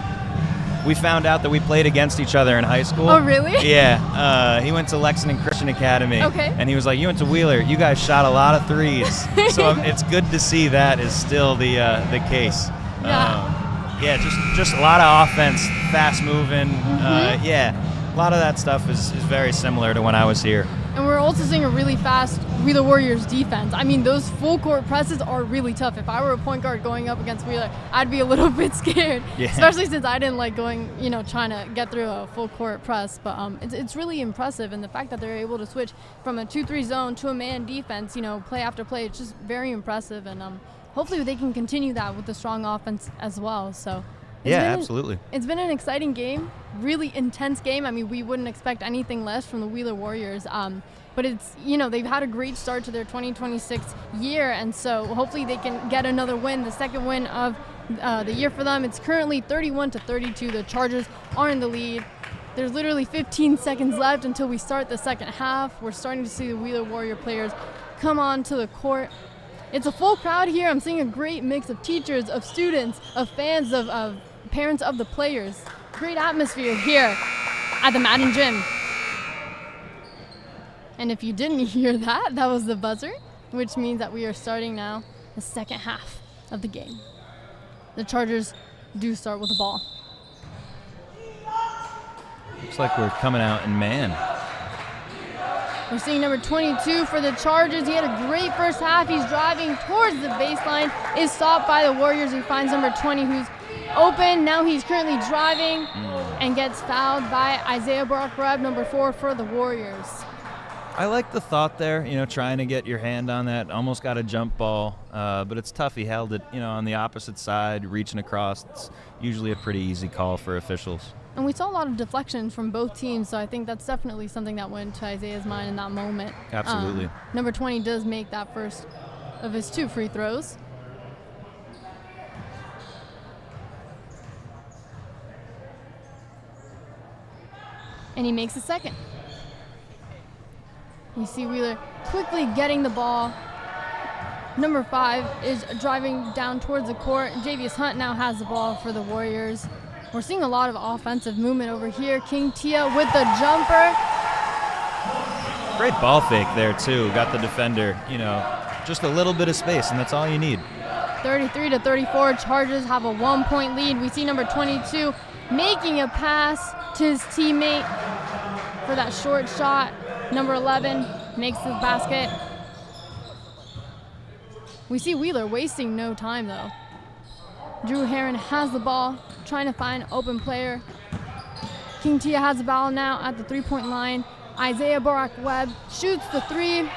we found out that we played against each other in high school. Oh, really? Yeah. He went to Lexington Christian Academy. Okay. And he was like, you went to Wheeler. You guys shot a lot of threes. So it's good to see that is still the case. Yeah. Just a lot of offense, fast moving. A lot of that stuff is very similar to when I was here. And we're also seeing a really fast Wheeler Warriors defense. I mean, those full court presses are really tough. If I were a point guard going up against Wheeler, I'd be a little bit scared. Yeah. Especially since I didn't like going, trying to get through a full court press. But it's really impressive. And the fact that they're able to switch from a 2-3 zone to a man defense, play after play, it's just very impressive. And hopefully they can continue that with the strong offense as well. So. Absolutely. It's been an exciting game, really intense game. I mean, we wouldn't expect anything less from the Wheeler Warriors. But it's, they've had a great start to their 2026 year, and so hopefully they can get another win, the second win of the year for them. It's currently 31-32. The Chargers are in the lead. There's literally 15 seconds left until we start the second half. We're starting to see the Wheeler Warrior players come onto the court. It's a full crowd here. I'm seeing a great mix of teachers, of students, of fans, of parents of the players. Great atmosphere here at the Madden Gym. And if you didn't hear that, that was the buzzer, which means that we are starting now the second half of the game. The Chargers do start with the ball. Looks like we're coming out in man. We're seeing number 22 for the Chargers. He had a great first half. He's driving towards the baseline, is stopped by the Warriors. He finds number 20 who's open. Now he's currently driving and gets fouled by Isaiah Brock-Reb, number 4 for the Warriors. I like the thought there, trying to get your hand on that. Almost got a jump ball, but it's tough. He held it, on the opposite side, reaching across. It's usually a pretty easy call for officials. And we saw a lot of deflection from both teams, so I think that's definitely something that went to Isaiah's mind in that moment. Absolutely. Number 20 does make that first of his 2 free throws. And he makes the second. You see Wheeler quickly getting the ball. Number 5 is driving down towards the court. Javius Hunt now has the ball for the Warriors. We're seeing a lot of offensive movement over here. King Tia with the jumper. Great ball fake there, too. Got the defender, just a little bit of space, and that's all you need. 33-34, Chargers have a 1-point lead. We see number 22 making a pass to his teammate for that short shot. Number 11 makes the basket. We see Wheeler wasting no time, though. Drew Herron has the ball, trying to find open player. King Tia has the ball now at the three-point line. Isaiah Barak-Webb shoots the three.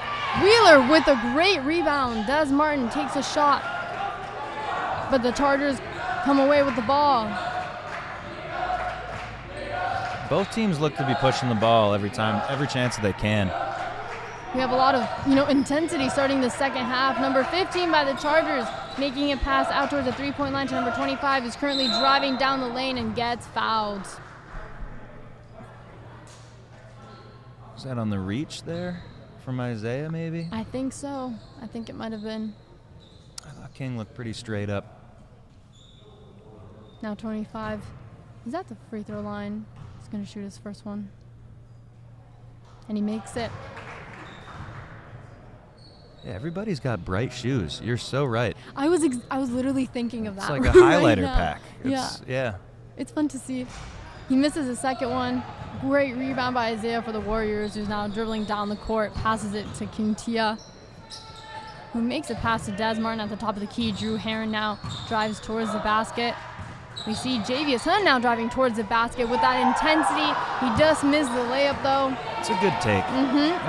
Wheeler with a great rebound. Des Martin takes a shot, but the Chargers come away with the ball. Both teams look to be pushing the ball every chance that they can. We have a lot of, intensity starting the second half. Number 15 by the Chargers making a pass out towards the three-point line to number 25, who's currently driving down the lane and gets fouled. Is that on the reach there from Isaiah, maybe? I think so. I think it might have been. I thought King looked pretty straight up. Now 25 is at the free throw line. He's going to shoot his first one. And he makes it. Yeah, everybody's got bright shoes. You're so right. I was literally thinking of that. It's like a right highlighter now. pack. Yeah. It's fun to see. He misses the second one. Great rebound by Isaiah for the Warriors, who's now dribbling down the court, passes it to King Tia, who makes a pass to Des Martin at the top of the key. Drew Herron now drives towards the basket. We see Javius Hunt now driving towards the basket with that intensity. He just missed the layup, though. It's a good take.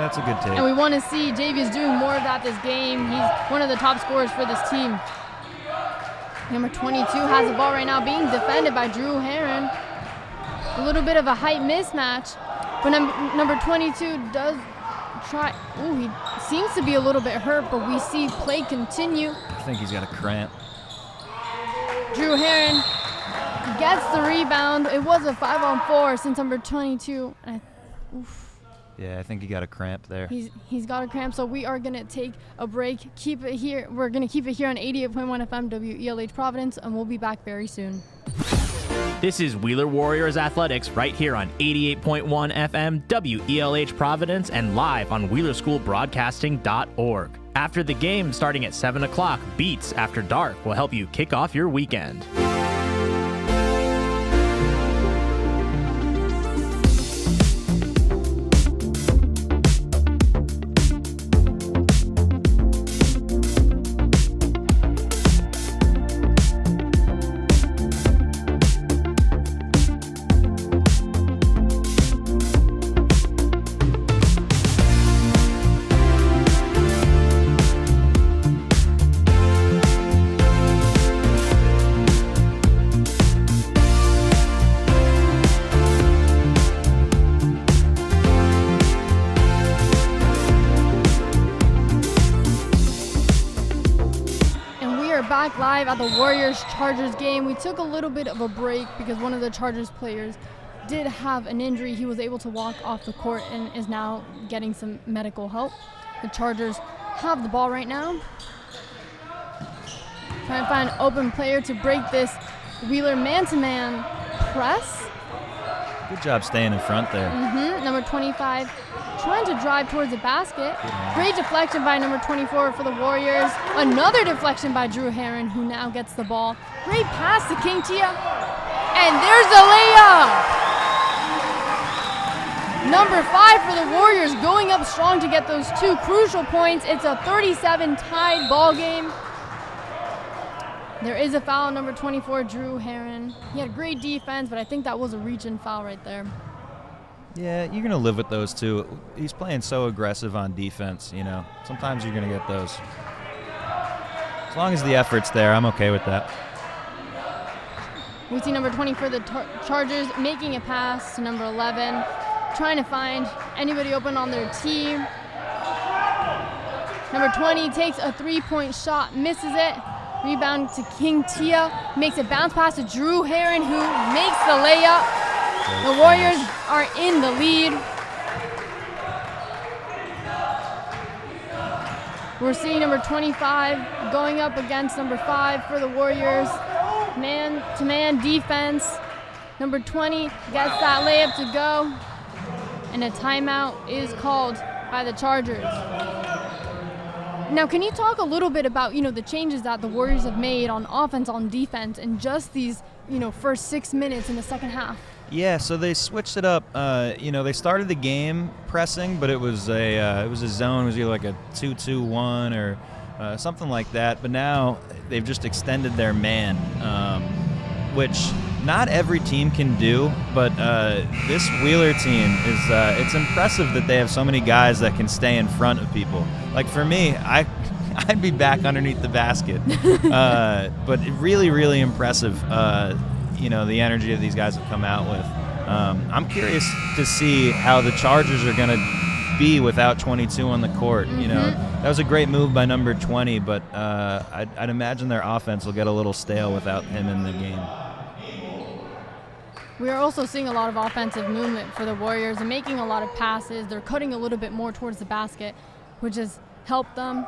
That's a good take. And we want to see Javius doing more of that this game. He's one of the top scorers for this team. Number 22 has the ball right now, being defended by Drew Herron. A little bit of a height mismatch, but number 22 does try. Ooh, he seems to be a little bit hurt, but we see play continue. I think he's got a cramp. Drew Herron gets the rebound. It was a 5-on-4 since number 22. Yeah, I think he got a cramp there. He's got a cramp, so we are going to take a break. Keep it here. We're going to keep it here on 88.1 FM WELH Providence, and we'll be back very soon. This is Wheeler Warriors Athletics right here on 88.1 FM WELH Providence and live on WheelerSchoolBroadcasting.org. After the game, starting at 7 o'clock, Beats After Dark will help you kick off your weekend. Live at the Warriors-Chargers game. We took a little bit of a break because one of the Chargers players did have an injury. He was able to walk off the court and is now getting some medical help. The Chargers have the ball right now. Trying to find an open player to break this Wheeler man-to-man press. Good job staying in front there. Number 25 trying to drive towards the basket. Great deflection by number 24 for the Warriors. Another deflection by Drew Herron, who now gets the ball. Great pass to King Tia. And there's the layup. Number 5 for the Warriors going up strong to get those two crucial points. It's a 37 tied ball game. There is a foul, number 24, Drew Herron. He had great defense, but I think that was a reach-in foul right there. Yeah, you're going to live with those two. He's playing so aggressive on defense, Sometimes you're going to get those. As long as the effort's there, I'm okay with that. We see number 20 for the Chargers making a pass to number 11, trying to find anybody open on their team. Number 20 takes a three-point shot, misses it. Rebound to King Tia, makes a bounce pass to Drew Herron, who makes the layup. The Warriors are in the lead. We're seeing number 25 going up against number 5 for the Warriors. Man-to-man defense. Number 20 gets that layup to go. And a timeout is called by the Chargers. Now, can you talk a little bit about, the changes that the Warriors have made on offense, on defense, in just these, first 6 minutes in the second half? Yeah, so they switched it up. They started the game pressing, but it was a zone. It was either like a 2-2-1 or something like that. But now they've just extended their man, which not every team can do. But this Wheeler team it's impressive that they have so many guys that can stay in front of people. Like for me, I'd be back underneath the basket. But really, really impressive. The energy that these guys have come out with. I'm curious to see how the Chargers are going to be without 22 on the court. That was a great move by number 20, but I'd imagine their offense will get a little stale without him in the game. We are also seeing a lot of offensive movement for the Warriors and making a lot of passes. They're cutting a little bit more towards the basket, which has helped them.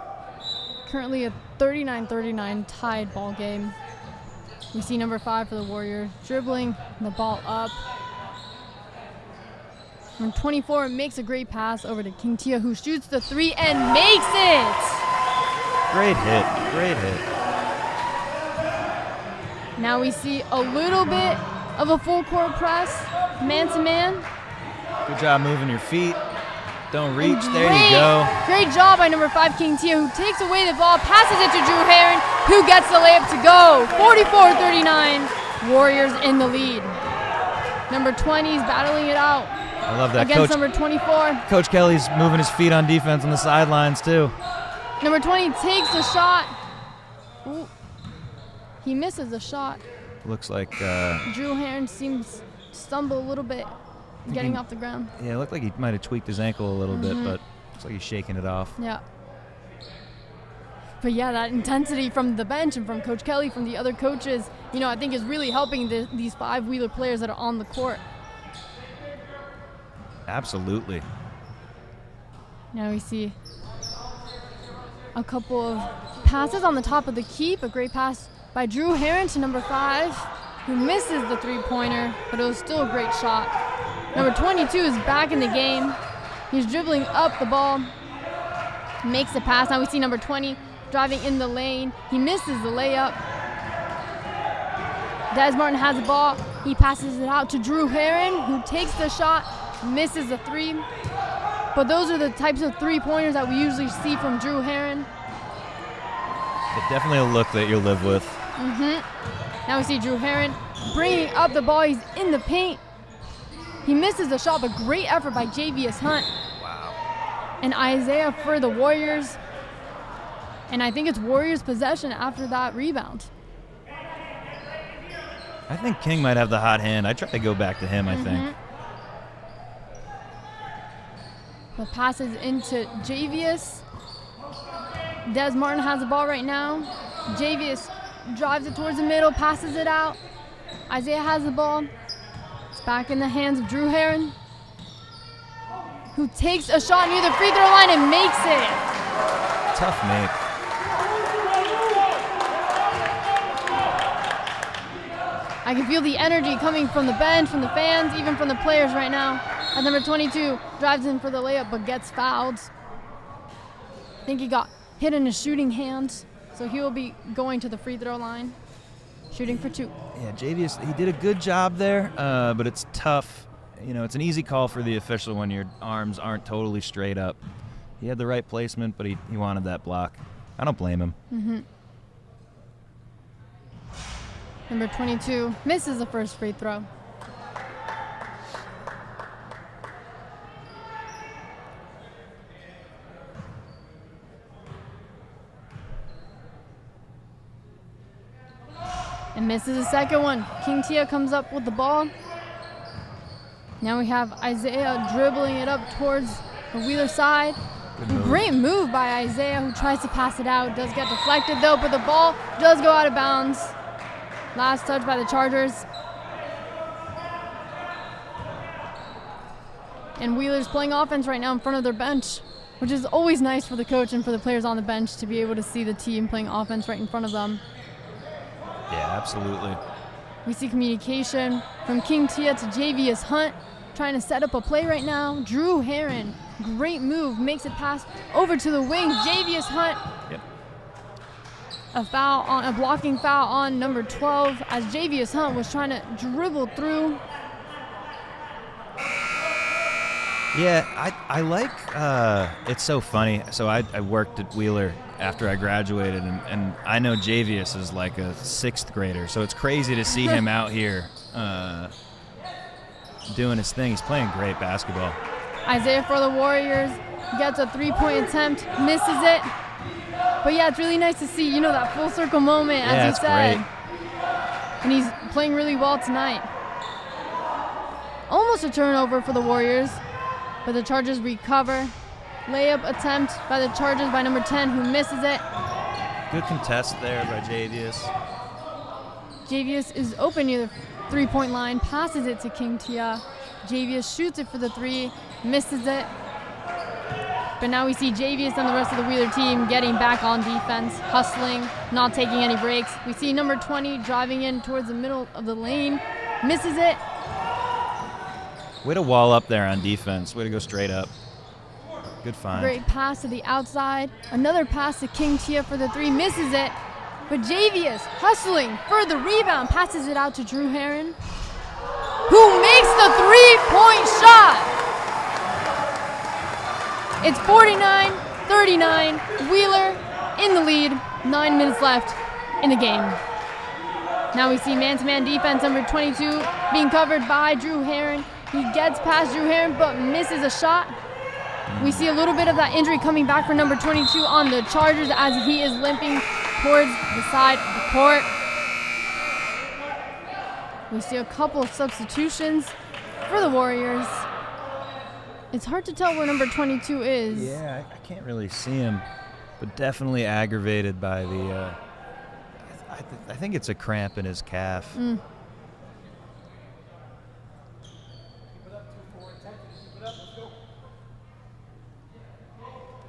Currently a 39-39 tied ball game. We see number 5 for the Warriors dribbling the ball up. Number 24 makes a great pass over to King Tia, who shoots the 3 and makes it! Great hit. Now we see a little bit of a full court press, man-to-man. Good job moving your feet. Don't reach. There you go. Great job by number 5, King Tia, who takes away the ball, passes it to Drew Heron, who gets the layup to go. 44-39, Warriors in the lead. Number 20 is battling it out. I love that. Against number 24. Coach Kelly's moving his feet on defense on the sidelines, too. Number 20 takes the shot. Ooh. He misses the shot. Looks like Drew Heron seems to stumble a little bit getting off the ground. Yeah, it looked like he might have tweaked his ankle a little bit, but looks like he's shaking it off. Yeah. But yeah, that intensity from the bench and from Coach Kelly, from the other coaches, I think is really helping these 5 Wheeler players that are on the court. Absolutely. Now we see a couple of passes on the top of the keep. A great pass by Drew Heron to number 5, who misses the 3-pointer, but it was still a great shot. Number 22 is back in the game. He's dribbling up the ball, makes the pass. Now we see number 20 driving in the lane. He misses the layup. Des Martin has the ball. He passes it out to Drew Heron, who takes the shot, misses the 3. But those are the types of 3-pointers that we usually see from Drew Heron. But definitely a look that you'll live with. Now we see Drew Heron bringing up the ball. He's in the paint. He misses the shot, but great effort by Javius Hunt. Wow. And Isaiah for the Warriors. And I think it's Warriors possession after that rebound. I think King might have the hot hand. I try to go back to him, I think. The pass is into Javius. Des Martin has the ball right now. Javius drives it towards the middle, passes it out. Isaiah has the ball. It's back in the hands of Drew Heron, who takes a shot near the free throw line and makes it. Tough make. I can feel the energy coming from the bench, from the fans, even from the players right now. As number 22 drives in for the layup but gets fouled. I think he got hit in his shooting hand, so he will be going to the free throw line, shooting for 2. Yeah, Javius, he did a good job there, but it's tough. It's an easy call for the official when your arms aren't totally straight up. He had the right placement, but he wanted that block. I don't blame him. Number 22 misses the first free throw. And misses the second one. King Tia comes up with the ball. Now we have Isaiah dribbling it up towards the Wheeler side. Great move by Isaiah, who tries to pass it out. Does get deflected though, but the ball does go out of bounds. Last touch by the Chargers. And Wheeler's playing offense right now in front of their bench. which is always nice for the coach and for the players on the bench to be able to see the team playing offense right in front of them. Yeah, absolutely. We see communication from King Tia to Javius Hunt, trying to set up a play right now. Drew Heron, great move, makes it pass over to the wing. Javius Hunt, Yep. a blocking foul on number 12 as Javius Hunt was trying to dribble through. Yeah, I like, it's so funny. So I worked at Wheeler after I graduated, and I know Javius is like a 6th grader, so it's crazy to see him out here doing his thing. He's playing great basketball. Isaiah for the Warriors gets a 3-point attempt, misses it. But yeah, it's really nice to see, that full circle moment, as you said. Great. And he's playing really well tonight. Almost a turnover for the Warriors, but the Chargers recover. Layup attempt by the Chargers by number 10, who misses it. Good contest there by Javius. Javius is open near the 3-point line, passes it to King Tia. Javius shoots it for the 3, misses it. But now we see Javius and the rest of the Wheeler team getting back on defense, hustling, not taking any breaks. We see number 20 driving in towards the middle of the lane, misses it. Way to wall up there on defense. Way to go straight up. Good find. Great pass to the outside. Another pass to King Tia for the 3, misses it. But Javius, hustling for the rebound, passes it out to Drew Heron, who makes the 3-point shot. It's 49-39, Wheeler in the lead, 9 minutes left in the game. Now we see man-to-man defense, number 22 being covered by Drew Heron. He gets past Drew Heron but misses a shot. We see a little bit of that injury coming back for number 22 on the Chargers as he is limping towards the side of the court. We see a couple of substitutions for the Warriors. It's hard to tell where number 22 is. Yeah, I can't really see him, but definitely aggravated by the, I think it's a cramp in his calf.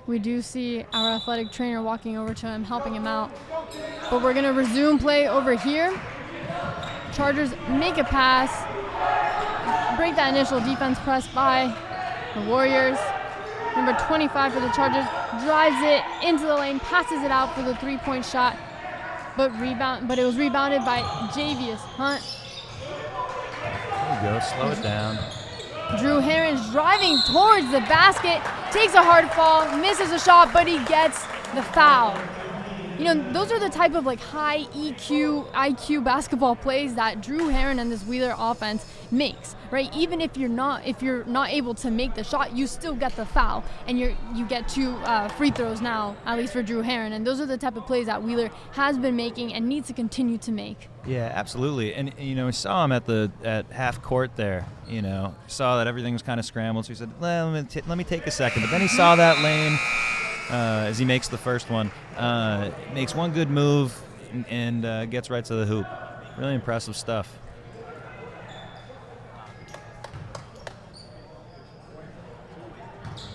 We do see our athletic trainer walking over to him, helping him out. But we're going to resume play over here. Chargers make a pass, break that initial defense press by the Warriors. Number 25 for the Chargers drives it into the lane, passes it out for the 3-point shot, but it was rebounded by Javius Hunt. There you go, slow it down. Drew Heron's driving towards the basket, takes a hard fall, misses a shot, but he gets the foul. Those are the type of high EQ, IQ basketball plays that Drew Heron and this Wheeler offense makes, right? Even if you're not able to make the shot, you still get the foul, and you get 2 free throws now, at least for Drew Heron. And those are the type of plays that Wheeler has been making and needs to continue to make. Yeah, absolutely. And we saw him at half court there. Saw that everything was kind of scrambled, so he said, "Well, let me take a second." But then he saw that lane. As he makes the first one, makes one good move and gets right to the hoop. Really impressive stuff.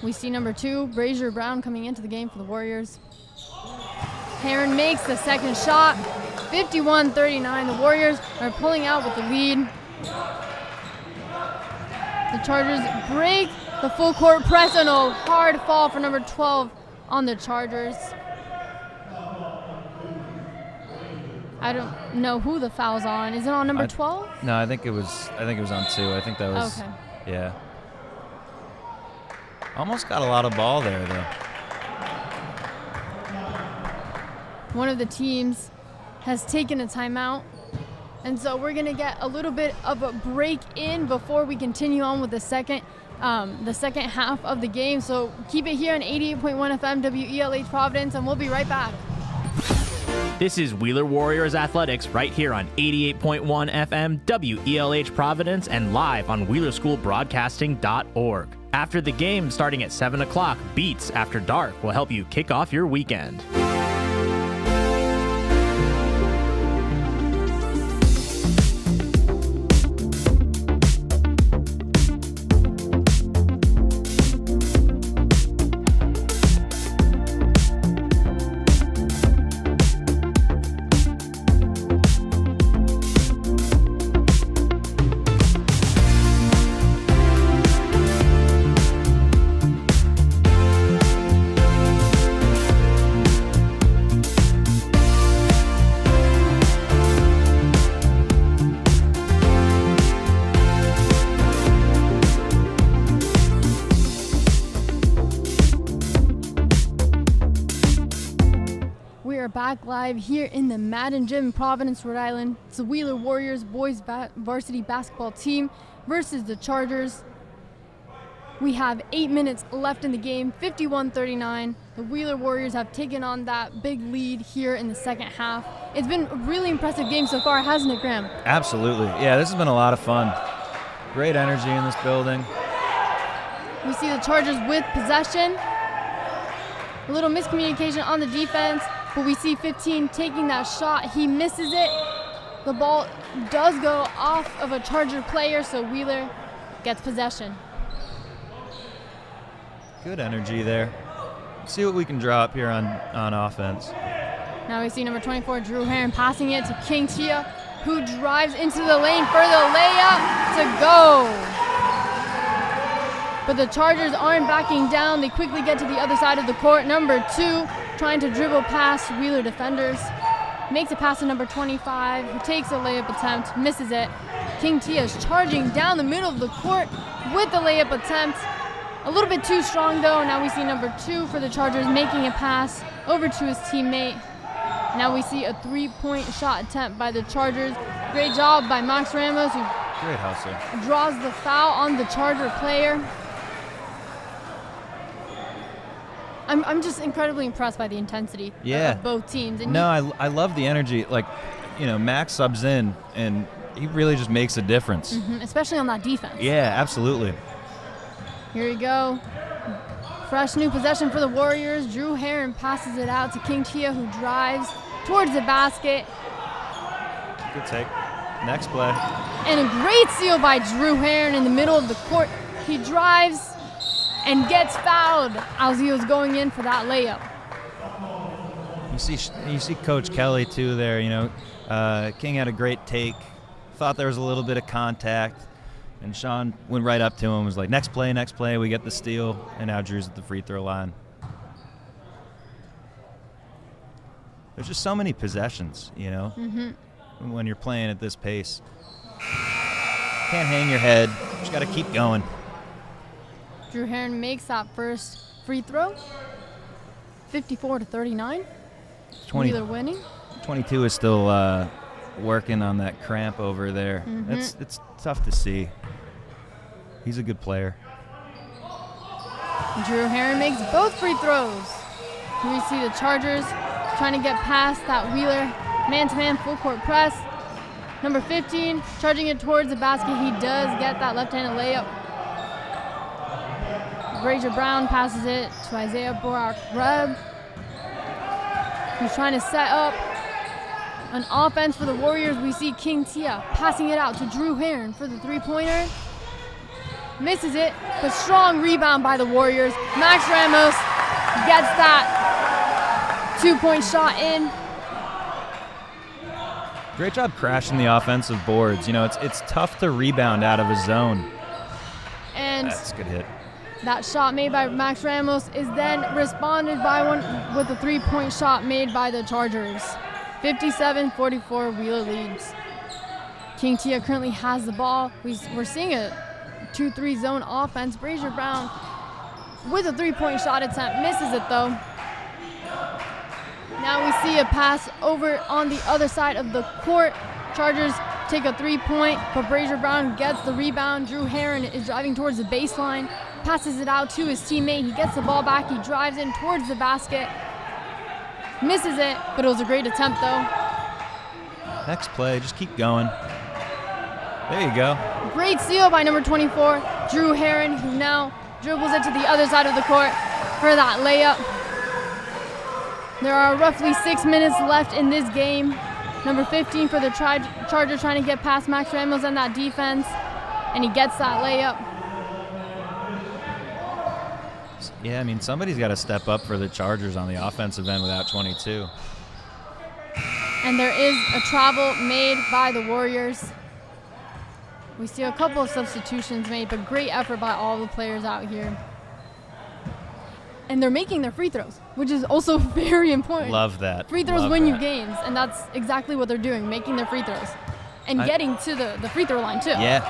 We see number 2, Brazier Brown, coming into the game for the Warriors. Heron makes the second shot, 51-39. The Warriors are pulling out with the lead. The Chargers break the full court press and a hard fall for number 12 on the Chargers. I don't know who the foul's on. Is it on number 12? No, I think it was on 2. I think that was. Okay. Yeah. Almost got a lot of ball there though. One of the teams has taken a timeout, and so we're gonna get a little bit of a break in before we continue on with the second half of the game. So keep it here on 88.1 FM WELH Providence, and we'll be right back. This is Wheeler Warriors Athletics right here on 88.1 FM WELH Providence and live on WheelerSchoolBroadcasting.org. After the game, starting at 7 o'clock, Beats After Dark will help you kick off your weekend. back live here in the Madden Gym in Providence, Rhode Island. It's the Wheeler Warriors boys varsity basketball team versus the Chargers. We have 8 minutes left in the game, 51-39. The Wheeler Warriors have taken on that big lead here in the second half. It's been a really impressive game so far, hasn't it, Graham? Absolutely. Yeah, this has been a lot of fun. Great energy in this building. We see the Chargers with possession. A little miscommunication on the defense, but we see 15 taking that shot. He misses it. The ball does go off of a Charger player, so Wheeler gets possession. Good energy there. Let's see what we can draw up here on offense. Now we see number 24, Drew Heron, passing it to King Tia, who drives into the lane for the layup to go. But the Chargers aren't backing down. They quickly get to the other side of the court. Number 2 trying to dribble past Wheeler defenders. Makes a pass to number 25, who takes a layup attempt, misses it. King Tia is charging down the middle of the court with the layup attempt. A little bit too strong though. Now we see number 2 for the Chargers making a pass over to his teammate. Now we see a 3-point shot attempt by the Chargers. Great job by Max Ramos, who Great hustle. draws the foul on the Charger player. I'm just incredibly impressed by the intensity of both teams. And I love the energy. Like, Max subs in, and he really just makes a difference. Especially on that defense. Yeah, absolutely. Here we go. Fresh new possession for the Warriors. Drew Heron passes it out to King Tia, who drives towards the basket. Good take. Next play. And a great steal by Drew Heron in the middle of the court. He drives and gets fouled as he was going in for that layup. You see Coach Kelly too there. King had a great take. Thought there was a little bit of contact. And Sean went right up to him, was like, next play, we get the steal, and now Drew's at the free throw line. There's just so many possessions, when you're playing at this pace. Can't hang your head, just got to keep going. Drew Heron makes that first free throw, 54-39. Wheeler winning. 22 is still working on that cramp over there. It's tough to see. He's a good player. Drew Heron makes both free throws. Here we see the Chargers trying to get past that Wheeler man-to-man full court press. Number 15 charging it towards the basket. He does get that left-handed layup. Brazier Brown passes it to Isaiah Borak-Reb, who's trying to set up an offense for the Warriors. We see King Tia passing it out to Drew Heron for the three-pointer. Misses it, but strong rebound by the Warriors. Max Ramos gets that 2-point shot in. Great job crashing the offensive boards. It's tough to rebound out of a zone. And that's a good hit. That shot made by Max Ramos is then responded by one with a 3-point shot made by the Chargers. 57-44, Wheeler leads. King Tia currently has the ball. We're seeing a 2-3 zone offense. Brazier Brown with a 3-point shot attempt, misses it though. Now we see a pass over on the other side of the court. Chargers take a 3-point, but Brazier Brown gets the rebound. Drew Heron is driving towards the baseline, passes it out to his teammate. He gets the ball back. He drives in towards the basket. Misses it, but it was a great attempt though. Next play, just keep going. There you go. Great steal by number 24, Drew Heron, who now dribbles it to the other side of the court for that layup. There are roughly 6 minutes left in this game. Number 15 for the Chargers trying to get past Max Ramos on that defense, and he gets that layup. Yeah, somebody's got to step up for the Chargers on the offensive end without 22. And there is a travel made by the Warriors. We see a couple of substitutions made, but great effort by all the players out here. And they're making their free throws, which is also very important. Love that. Free throws win you games, and that's exactly what they're doing, making their free throws. And getting to the free throw line, too. Yeah.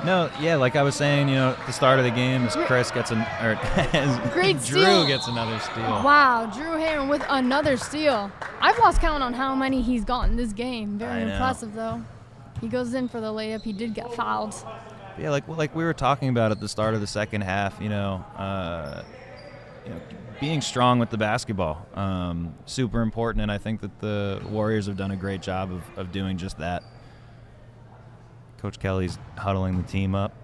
No, yeah, like I was saying, at the start of the game, as Chris gets as Great Drew steal. gets another steal. Wow, Drew Heron with another steal. I've lost count on how many he's gotten this game. Very impressive, though. He goes in for the layup. He did get fouled. Yeah, like we were talking about at the start of the second half, being strong with the basketball, super important, and I think that the Warriors have done a great job of doing just that. Coach Kelly's huddling the team up.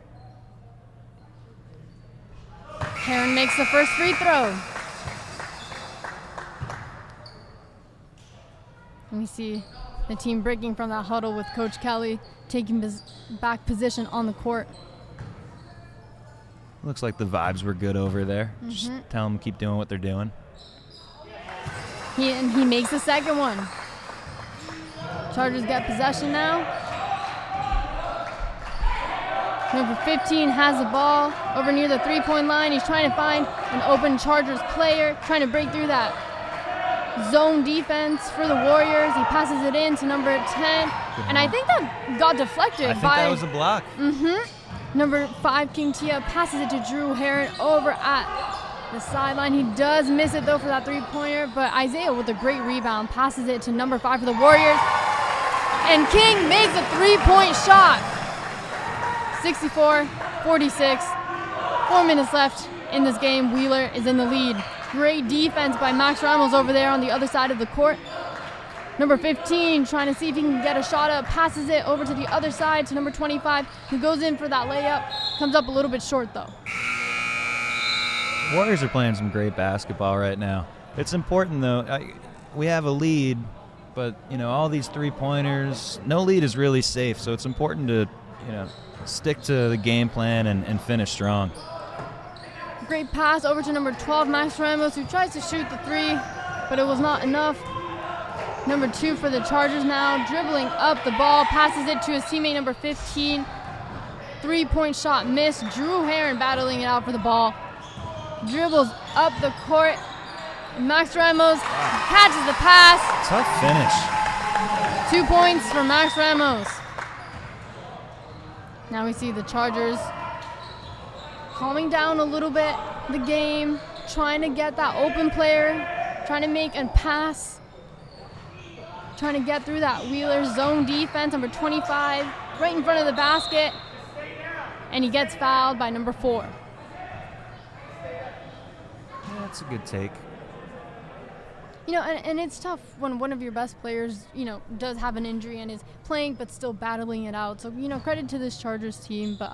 Heron makes the first free throw. And we see the team breaking from that huddle with Coach Kelly taking back position on the court. Looks like the vibes were good over there. Just tell them to keep doing what they're doing. He makes the second one. Chargers get possession now. Number 15 has the ball over near the three-point line. He's trying to find an open Chargers player, trying to break through that zone defense for the Warriors. He passes it in to number 10, and I think that got deflected. I think that was a block. Number 5, King Tia, passes it to Drew Heron over at the sideline. He does miss it, though, for that three-pointer, but Isaiah with a great rebound passes it to number 5 for the Warriors, and King makes a three-point shot. 64-46. 4 minutes left in this game. Wheeler is in the lead. Great defense by Max Ramos over there on the other side of the court. Number 15 trying to see if he can get a shot up. Passes it over to the other side to number 25, who goes in for that layup. Comes up a little bit short, though. Warriors are playing some great basketball right now. It's important, though. We have a lead, but, all these three-pointers, no lead is really safe, so it's important to, stick to the game plan and finish strong. Great pass over to number 12, Max Ramos, who tries to shoot the three, but it was not enough. Number 2 for the Chargers now, dribbling up the ball, passes it to his teammate number 15. Three-point shot missed. Drew Heron battling it out for the ball. Dribbles up the court. Max Ramos catches the pass. Tough finish. 2 points for Max Ramos. Now we see the Chargers calming down a little bit the game, trying to get that open player, trying to make a pass, trying to get through that Wheeler zone defense, number 25, right in front of the basket, and he gets fouled by number 4. Yeah, that's a good take. And it's tough when one of your best players, does have an injury and is playing but still battling it out. So, credit to this Chargers team. But,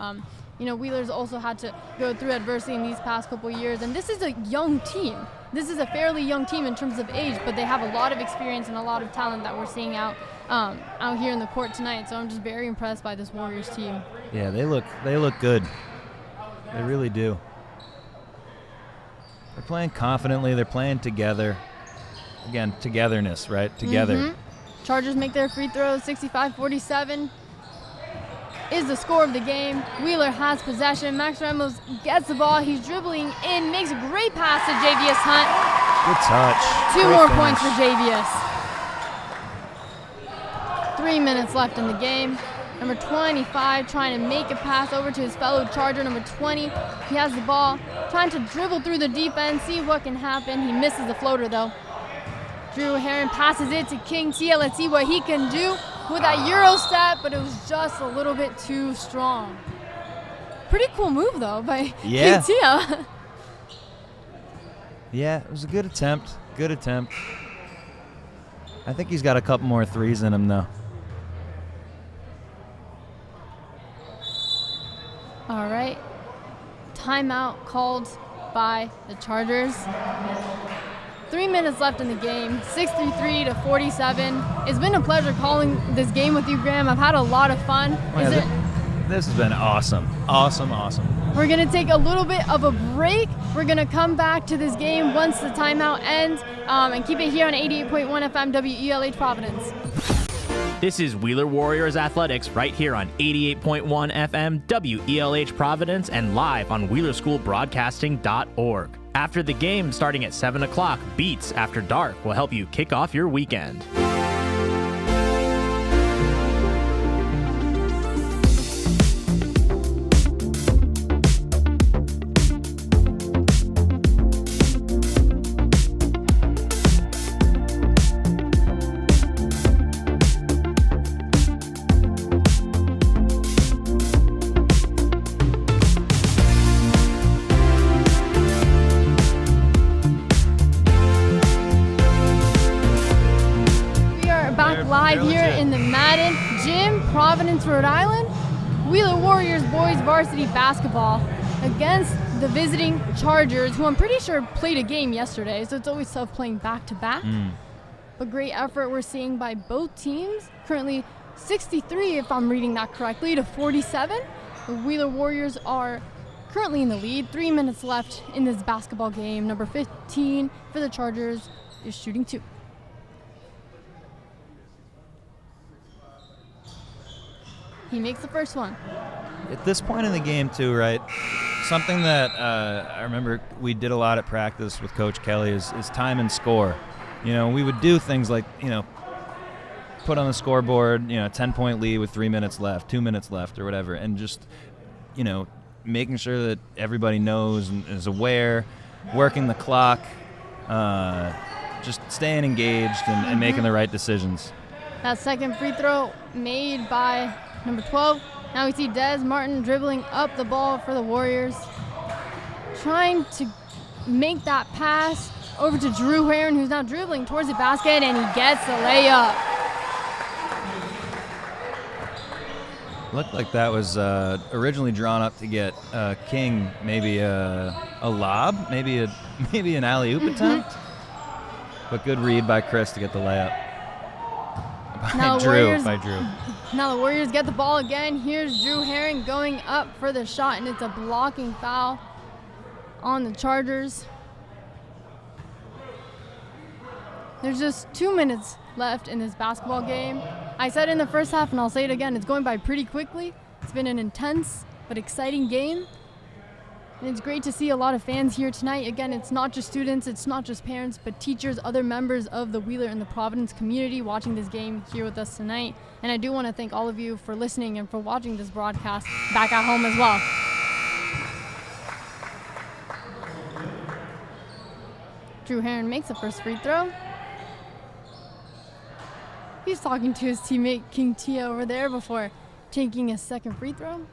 Wheeler's also had to go through adversity in these past couple years. And this is a young team. This is a fairly young team in terms of age, but they have a lot of experience and a lot of talent that we're seeing out here in the court tonight. So I'm just very impressed by this Warriors team. Yeah, they look good. They really do. They're playing confidently. They're playing together. Again, togetherness, right? Together. Chargers make their free throws. 65-47 is the score of the game. Wheeler has possession. Max Ramos gets the ball. He's dribbling in, makes a great pass to JVS Hunt. Good touch. 2 Great more finish. points for JVS. 3 minutes left in the game. Number 25 trying to make a pass over to his fellow Charger. Number 20, he has the ball, trying to dribble through the defense, see what can happen. He misses the floater, though. Drew Heron passes it to King Tia. Let's see what he can do with that Euro step, but it was just a little bit too strong. Pretty cool move, though, by King Tia. Yeah, it was a good attempt. Good attempt. I think he's got a couple more threes in him, though. All right. Timeout called by the Chargers. 3 minutes left in the game, 63-47. It's been a pleasure calling this game with you, Graham. I've had a lot of fun. This has been awesome. Awesome. We're going to take a little bit of a break. We're going to come back to this game once the timeout ends and keep it here on 88.1 FM WELH Providence. This is Wheeler Warriors Athletics right here on 88.1 FM WELH Providence and live on WheelerSchoolBroadcasting.org. After the game, starting at 7 o'clock, Beats After Dark will help you kick off your weekend. Providence, Rhode Island. Wheeler Warriors boys varsity basketball against the visiting Chargers, who I'm pretty sure played a game yesterday, so it's always tough playing back-to-back. But great effort we're seeing by both teams. Currently 63, if I'm reading that correctly, to 47. The Wheeler Warriors are currently in the lead. 3 minutes left in this basketball game. Number 15 for the Chargers is shooting 2. He makes the first one. At this point in the game, too, right? Something that I remember we did a lot at practice with Coach Kelly is time and score. You know, we would do things like, you know, put on the scoreboard, you know, 10-point lead with 3 minutes left, 2 minutes left, or whatever, and just, you know, making sure that everybody knows and is aware, working the clock, just staying engaged and making the right decisions. That second free throw made by number 12. Now we see Des Martin dribbling up the ball for the Warriors, trying to make that pass over to Drew Heron, who's now dribbling towards the basket, and he gets the layup. Looked like that was originally drawn up to get King maybe a lob, maybe an alley-oop attempt, but good read by Chris to get the layup. By Drew. Now the Warriors get the ball again. Here's Drew Heron going up for the shot, and it's a blocking foul on the Chargers. There's just 2 minutes left in this basketball game. I said in the first half, and I'll say it again, it's going by pretty quickly. It's been an intense but exciting game. And it's great to see a lot of fans here tonight. Again, it's not just students, it's not just parents, but teachers, other members of the Wheeler and the Providence community watching this game here with us tonight. And I do want to thank all of you for listening and for watching this broadcast back at home as well. Drew Heron makes the first free throw. He's talking to his teammate King Tia over there before taking a second free throw.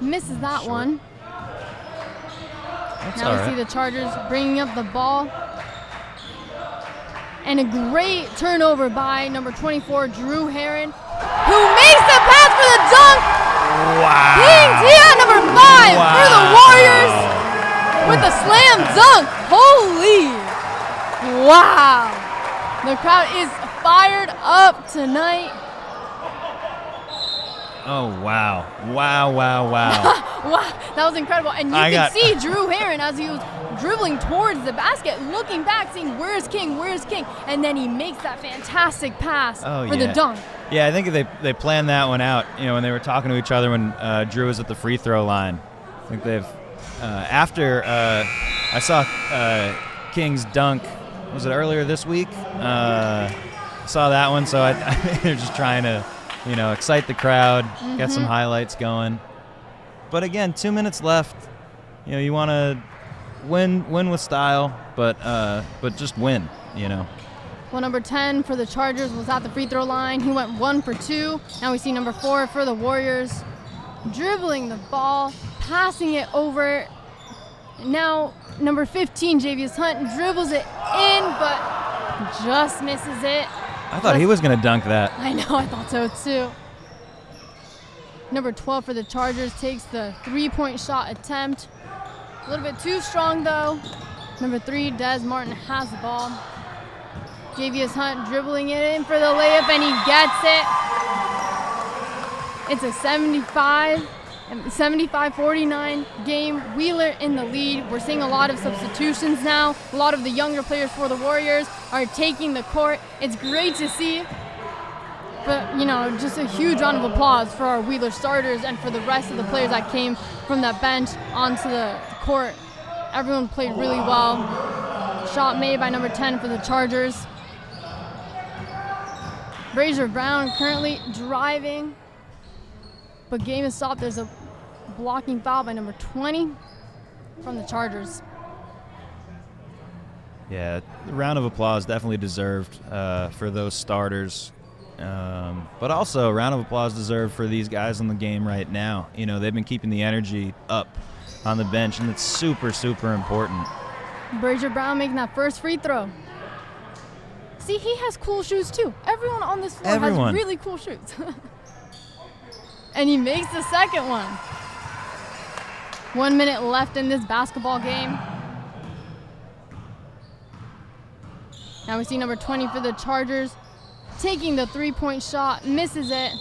Misses that Short. one. That's Now all we right. see the Chargers bringing up the ball. And a great turnover by number 24, Drew Heron, who makes the pass for the dunk. Wow. King Tia, number 5 for the Warriors with a slam dunk. Holy. Wow. The crowd is fired up tonight. Oh, wow. Wow. Wow, that was incredible. And you can see Drew Heron as he was dribbling towards the basket, looking back, seeing where's King? And then he makes that fantastic pass for the dunk. Yeah, I think they planned that one out, you know, when they were talking to each other when Drew was at the free throw line. I think they've, after I saw King's dunk, was it earlier this week? Saw that one, so I think they're just trying to, you know, excite the crowd, get some highlights going. But again, 2 minutes left. You know, you want to win with style, but just win, you know. Well, number 10 for the Chargers was at the free throw line. He went 1 for 2. Now we see number 4 for the Warriors dribbling the ball, passing it over. Now number 15, Javius Hunt, dribbles it in, but just misses it. I thought he was going to dunk that. I know, I thought so too. Number 12 for the Chargers takes the 3-point shot attempt. A little bit too strong though. Number 3, Des Martin has the ball. Javius Hunt dribbling it in for the layup, and he gets it. It's a 75-49 game. Wheeler in the lead. We're seeing a lot of substitutions now. A lot of the younger players for the Warriors are taking the court. It's great to see. But, you know, just a huge round of applause for our Wheeler starters and for the rest of the players that came from that bench onto the court. Everyone played really well. Shot made by number 10 for the Chargers. Brazier Brown currently driving, but game is stopped. There's a blocking foul by number 20 from the Chargers. Yeah, a round of applause definitely deserved for those starters. But also a round of applause deserved for these guys in the game right now. You know, they've been keeping the energy up on the bench, and it's super, super important. Brazier Brown making that first free throw. See, he has cool shoes too. Everyone on this floor has really cool shoes. And he makes the second one. 1 minute left in this basketball game. Now we see number 20 for the Chargers taking the three-point shot, misses it.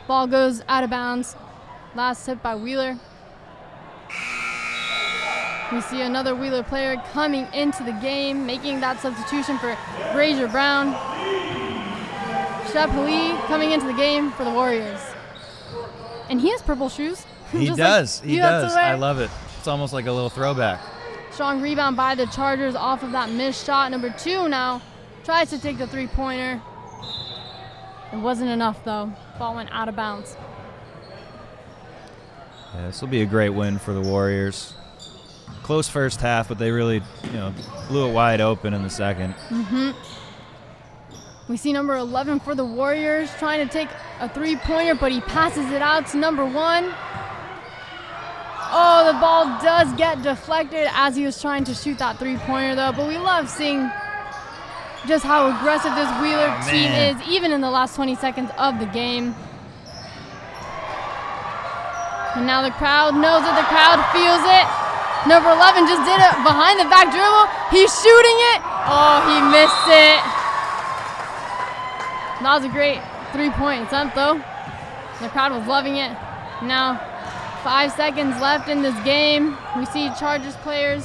Ball goes out of bounds. Last hit by Wheeler. We see another Wheeler player coming into the game, making that substitution for Brazier Brown. Shep Lee coming into the game for the Warriors. And he has purple shoes. He does. He does. I love it. It's almost like a little throwback. Strong rebound by the Chargers off of that missed shot. Number 2 now tries to take the three-pointer. It wasn't enough, though. Ball went out of bounds. Yeah, this will be a great win for the Warriors. Close first half, but they really, blew it wide open in the second. We see number 11 for the Warriors trying to take a three-pointer, but he passes it out to number 1. Oh, the ball does get deflected as he was trying to shoot that three-pointer, though. But we love seeing just how aggressive this Wheeler team is, even in the last 20 seconds of the game. And now the crowd knows it. The crowd feels it. Number 11 just did it behind the back dribble. He's shooting it. Oh, he missed it. That was a great three-point attempt, though. The crowd was loving it. Now, 5 seconds left in this game. We see Chargers players.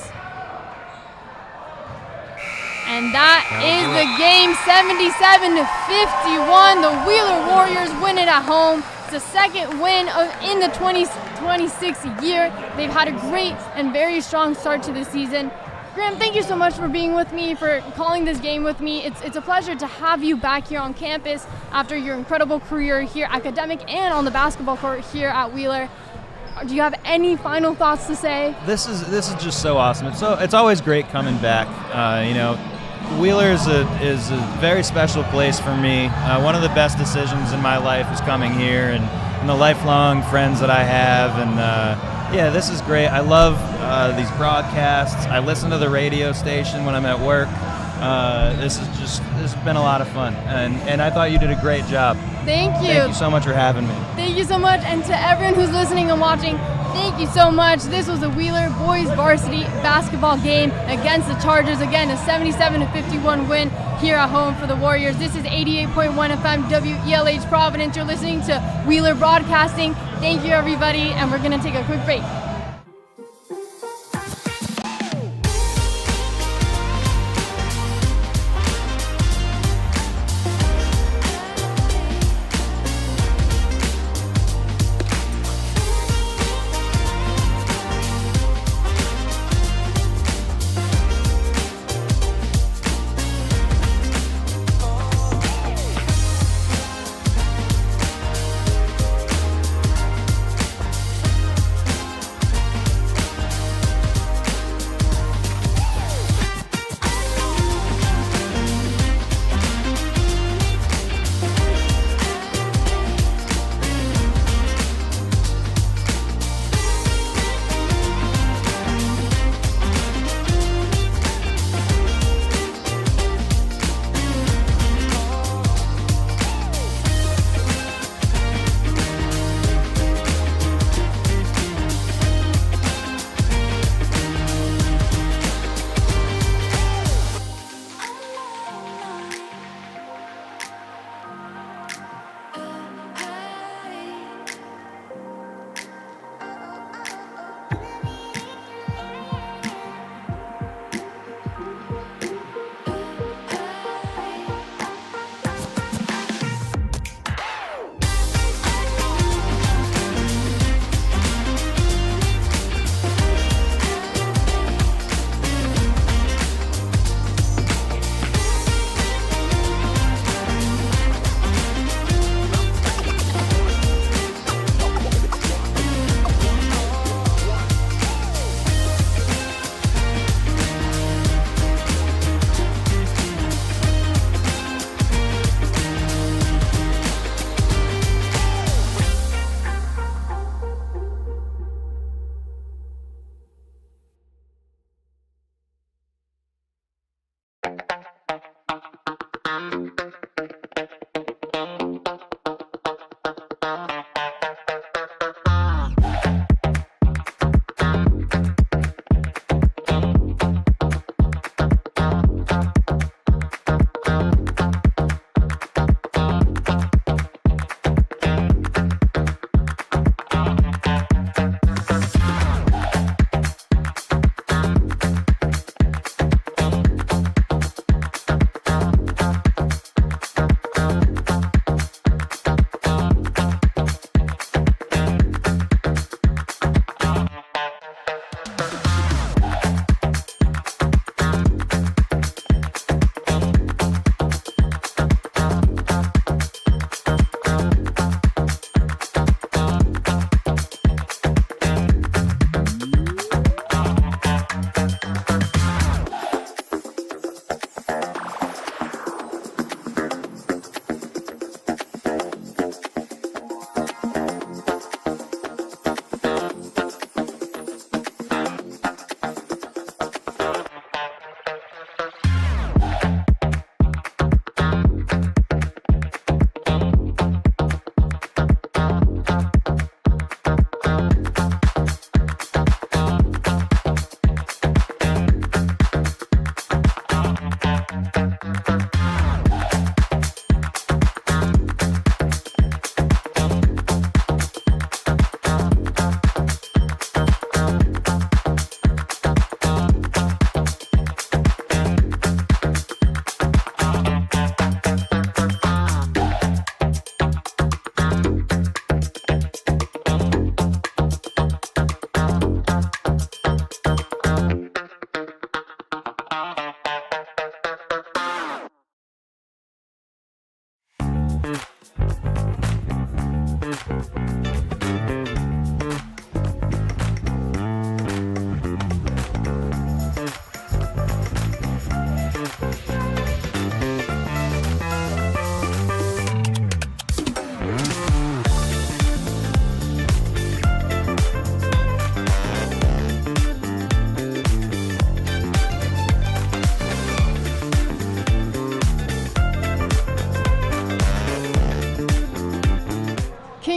And that is the game, 77-51. The Wheeler Warriors win it at home. It's the second win in the 2026 year. They've had a great and very strong start to the season. Graham, thank you so much for being with me, for calling this game with me. It's a pleasure to have you back here on campus after your incredible career here, academic and on the basketball court here at Wheeler. Do you have any final thoughts to say? This is just so awesome. It's always great coming back. Wheeler is a very special place for me. One of the best decisions in my life is coming here, and the lifelong friends that I have. And this is great. I love these broadcasts. I listen to the radio station when I'm at work. This has been a lot of fun, and I thought you did a great job. Thank you. Thank you so much for having me. Thank you so much, and to everyone who's listening and watching, thank you so much. This was the Wheeler boys varsity basketball game against the Chargers. Again, a 77-51 win here at home for the Warriors. This is 88.1 FM WELH Providence. You're listening to Wheeler Broadcasting. Thank you, everybody, and we're going to take a quick break.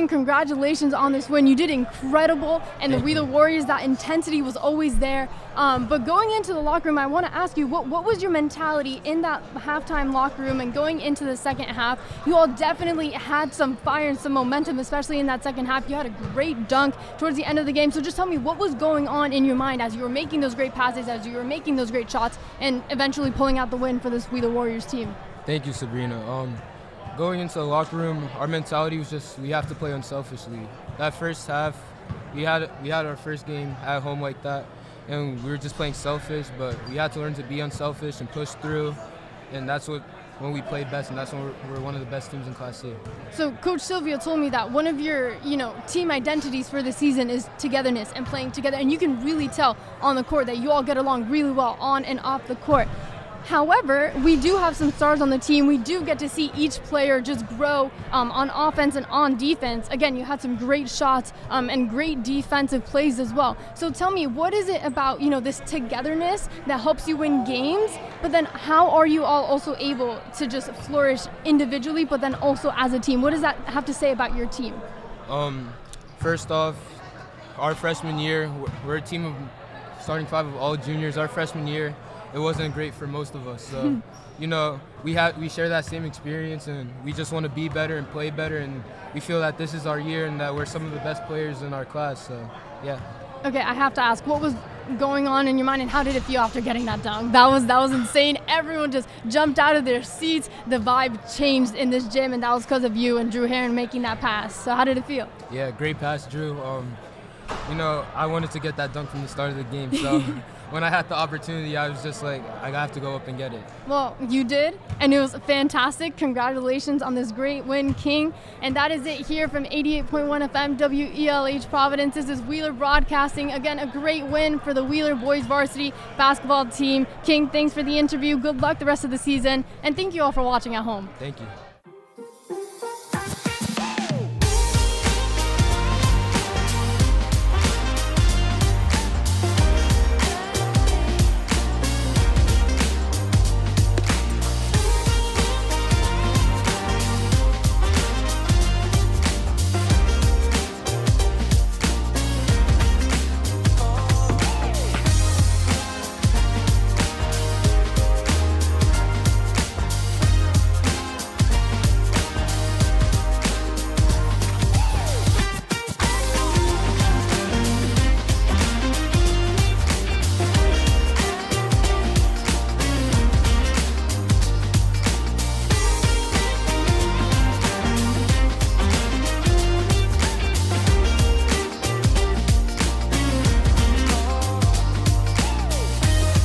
Congratulations on this win. You did incredible, and the Wheeler Warriors, that intensity was always there. But going into the locker room, I want to ask you, what was your mentality in that halftime locker room and going into the second half? You all definitely had some fire and some momentum, especially in that second half. You had a great dunk towards the end of the game. So just tell me, what was going on in your mind as you were making those great passes, as you were making those great shots, and eventually pulling out the win for this Wheeler Warriors team? Thank you, Sabrina. Going into the locker room, our mentality was just we have to play unselfishly. That first half, we had our first game at home like that, and we were just playing selfish. But we had to learn to be unselfish and push through, and that's when we played best, and that's when we're one of the best teams in Class C. So Coach Silvio told me that one of your team identities for the season is togetherness and playing together, and you can really tell on the court that you all get along really well on and off the court. However, we do have some stars on the team. We do get to see each player just grow on offense and on defense. Again, you had some great shots and great defensive plays as well. So tell me, what is it about this togetherness that helps you win games? But then how are you all also able to just flourish individually, but then also as a team? What does that have to say about your team? First off, our freshman year, we're a team of starting five of all juniors. Our freshman year, it wasn't great for most of us. So, we share that same experience, and we just want to be better and play better, and we feel that this is our year and that we're some of the best players in our class. So, yeah. Okay, I have to ask, what was going on in your mind, and how did it feel after getting that dunk? That was insane. Everyone just jumped out of their seats. The vibe changed in this gym, and that was because of you and Drew Heron making that pass. So how did it feel? Yeah, great pass, Drew. I wanted to get that dunk from the start of the game, so when I had the opportunity, I was just like, I have to go up and get it. Well, you did, and it was fantastic. Congratulations on this great win, King. And that is it here from 88.1 FM WELH Providence. This is Wheeler Broadcasting. Again, a great win for the Wheeler boys varsity basketball team. King, thanks for the interview. Good luck the rest of the season, and thank you all for watching at home. Thank you.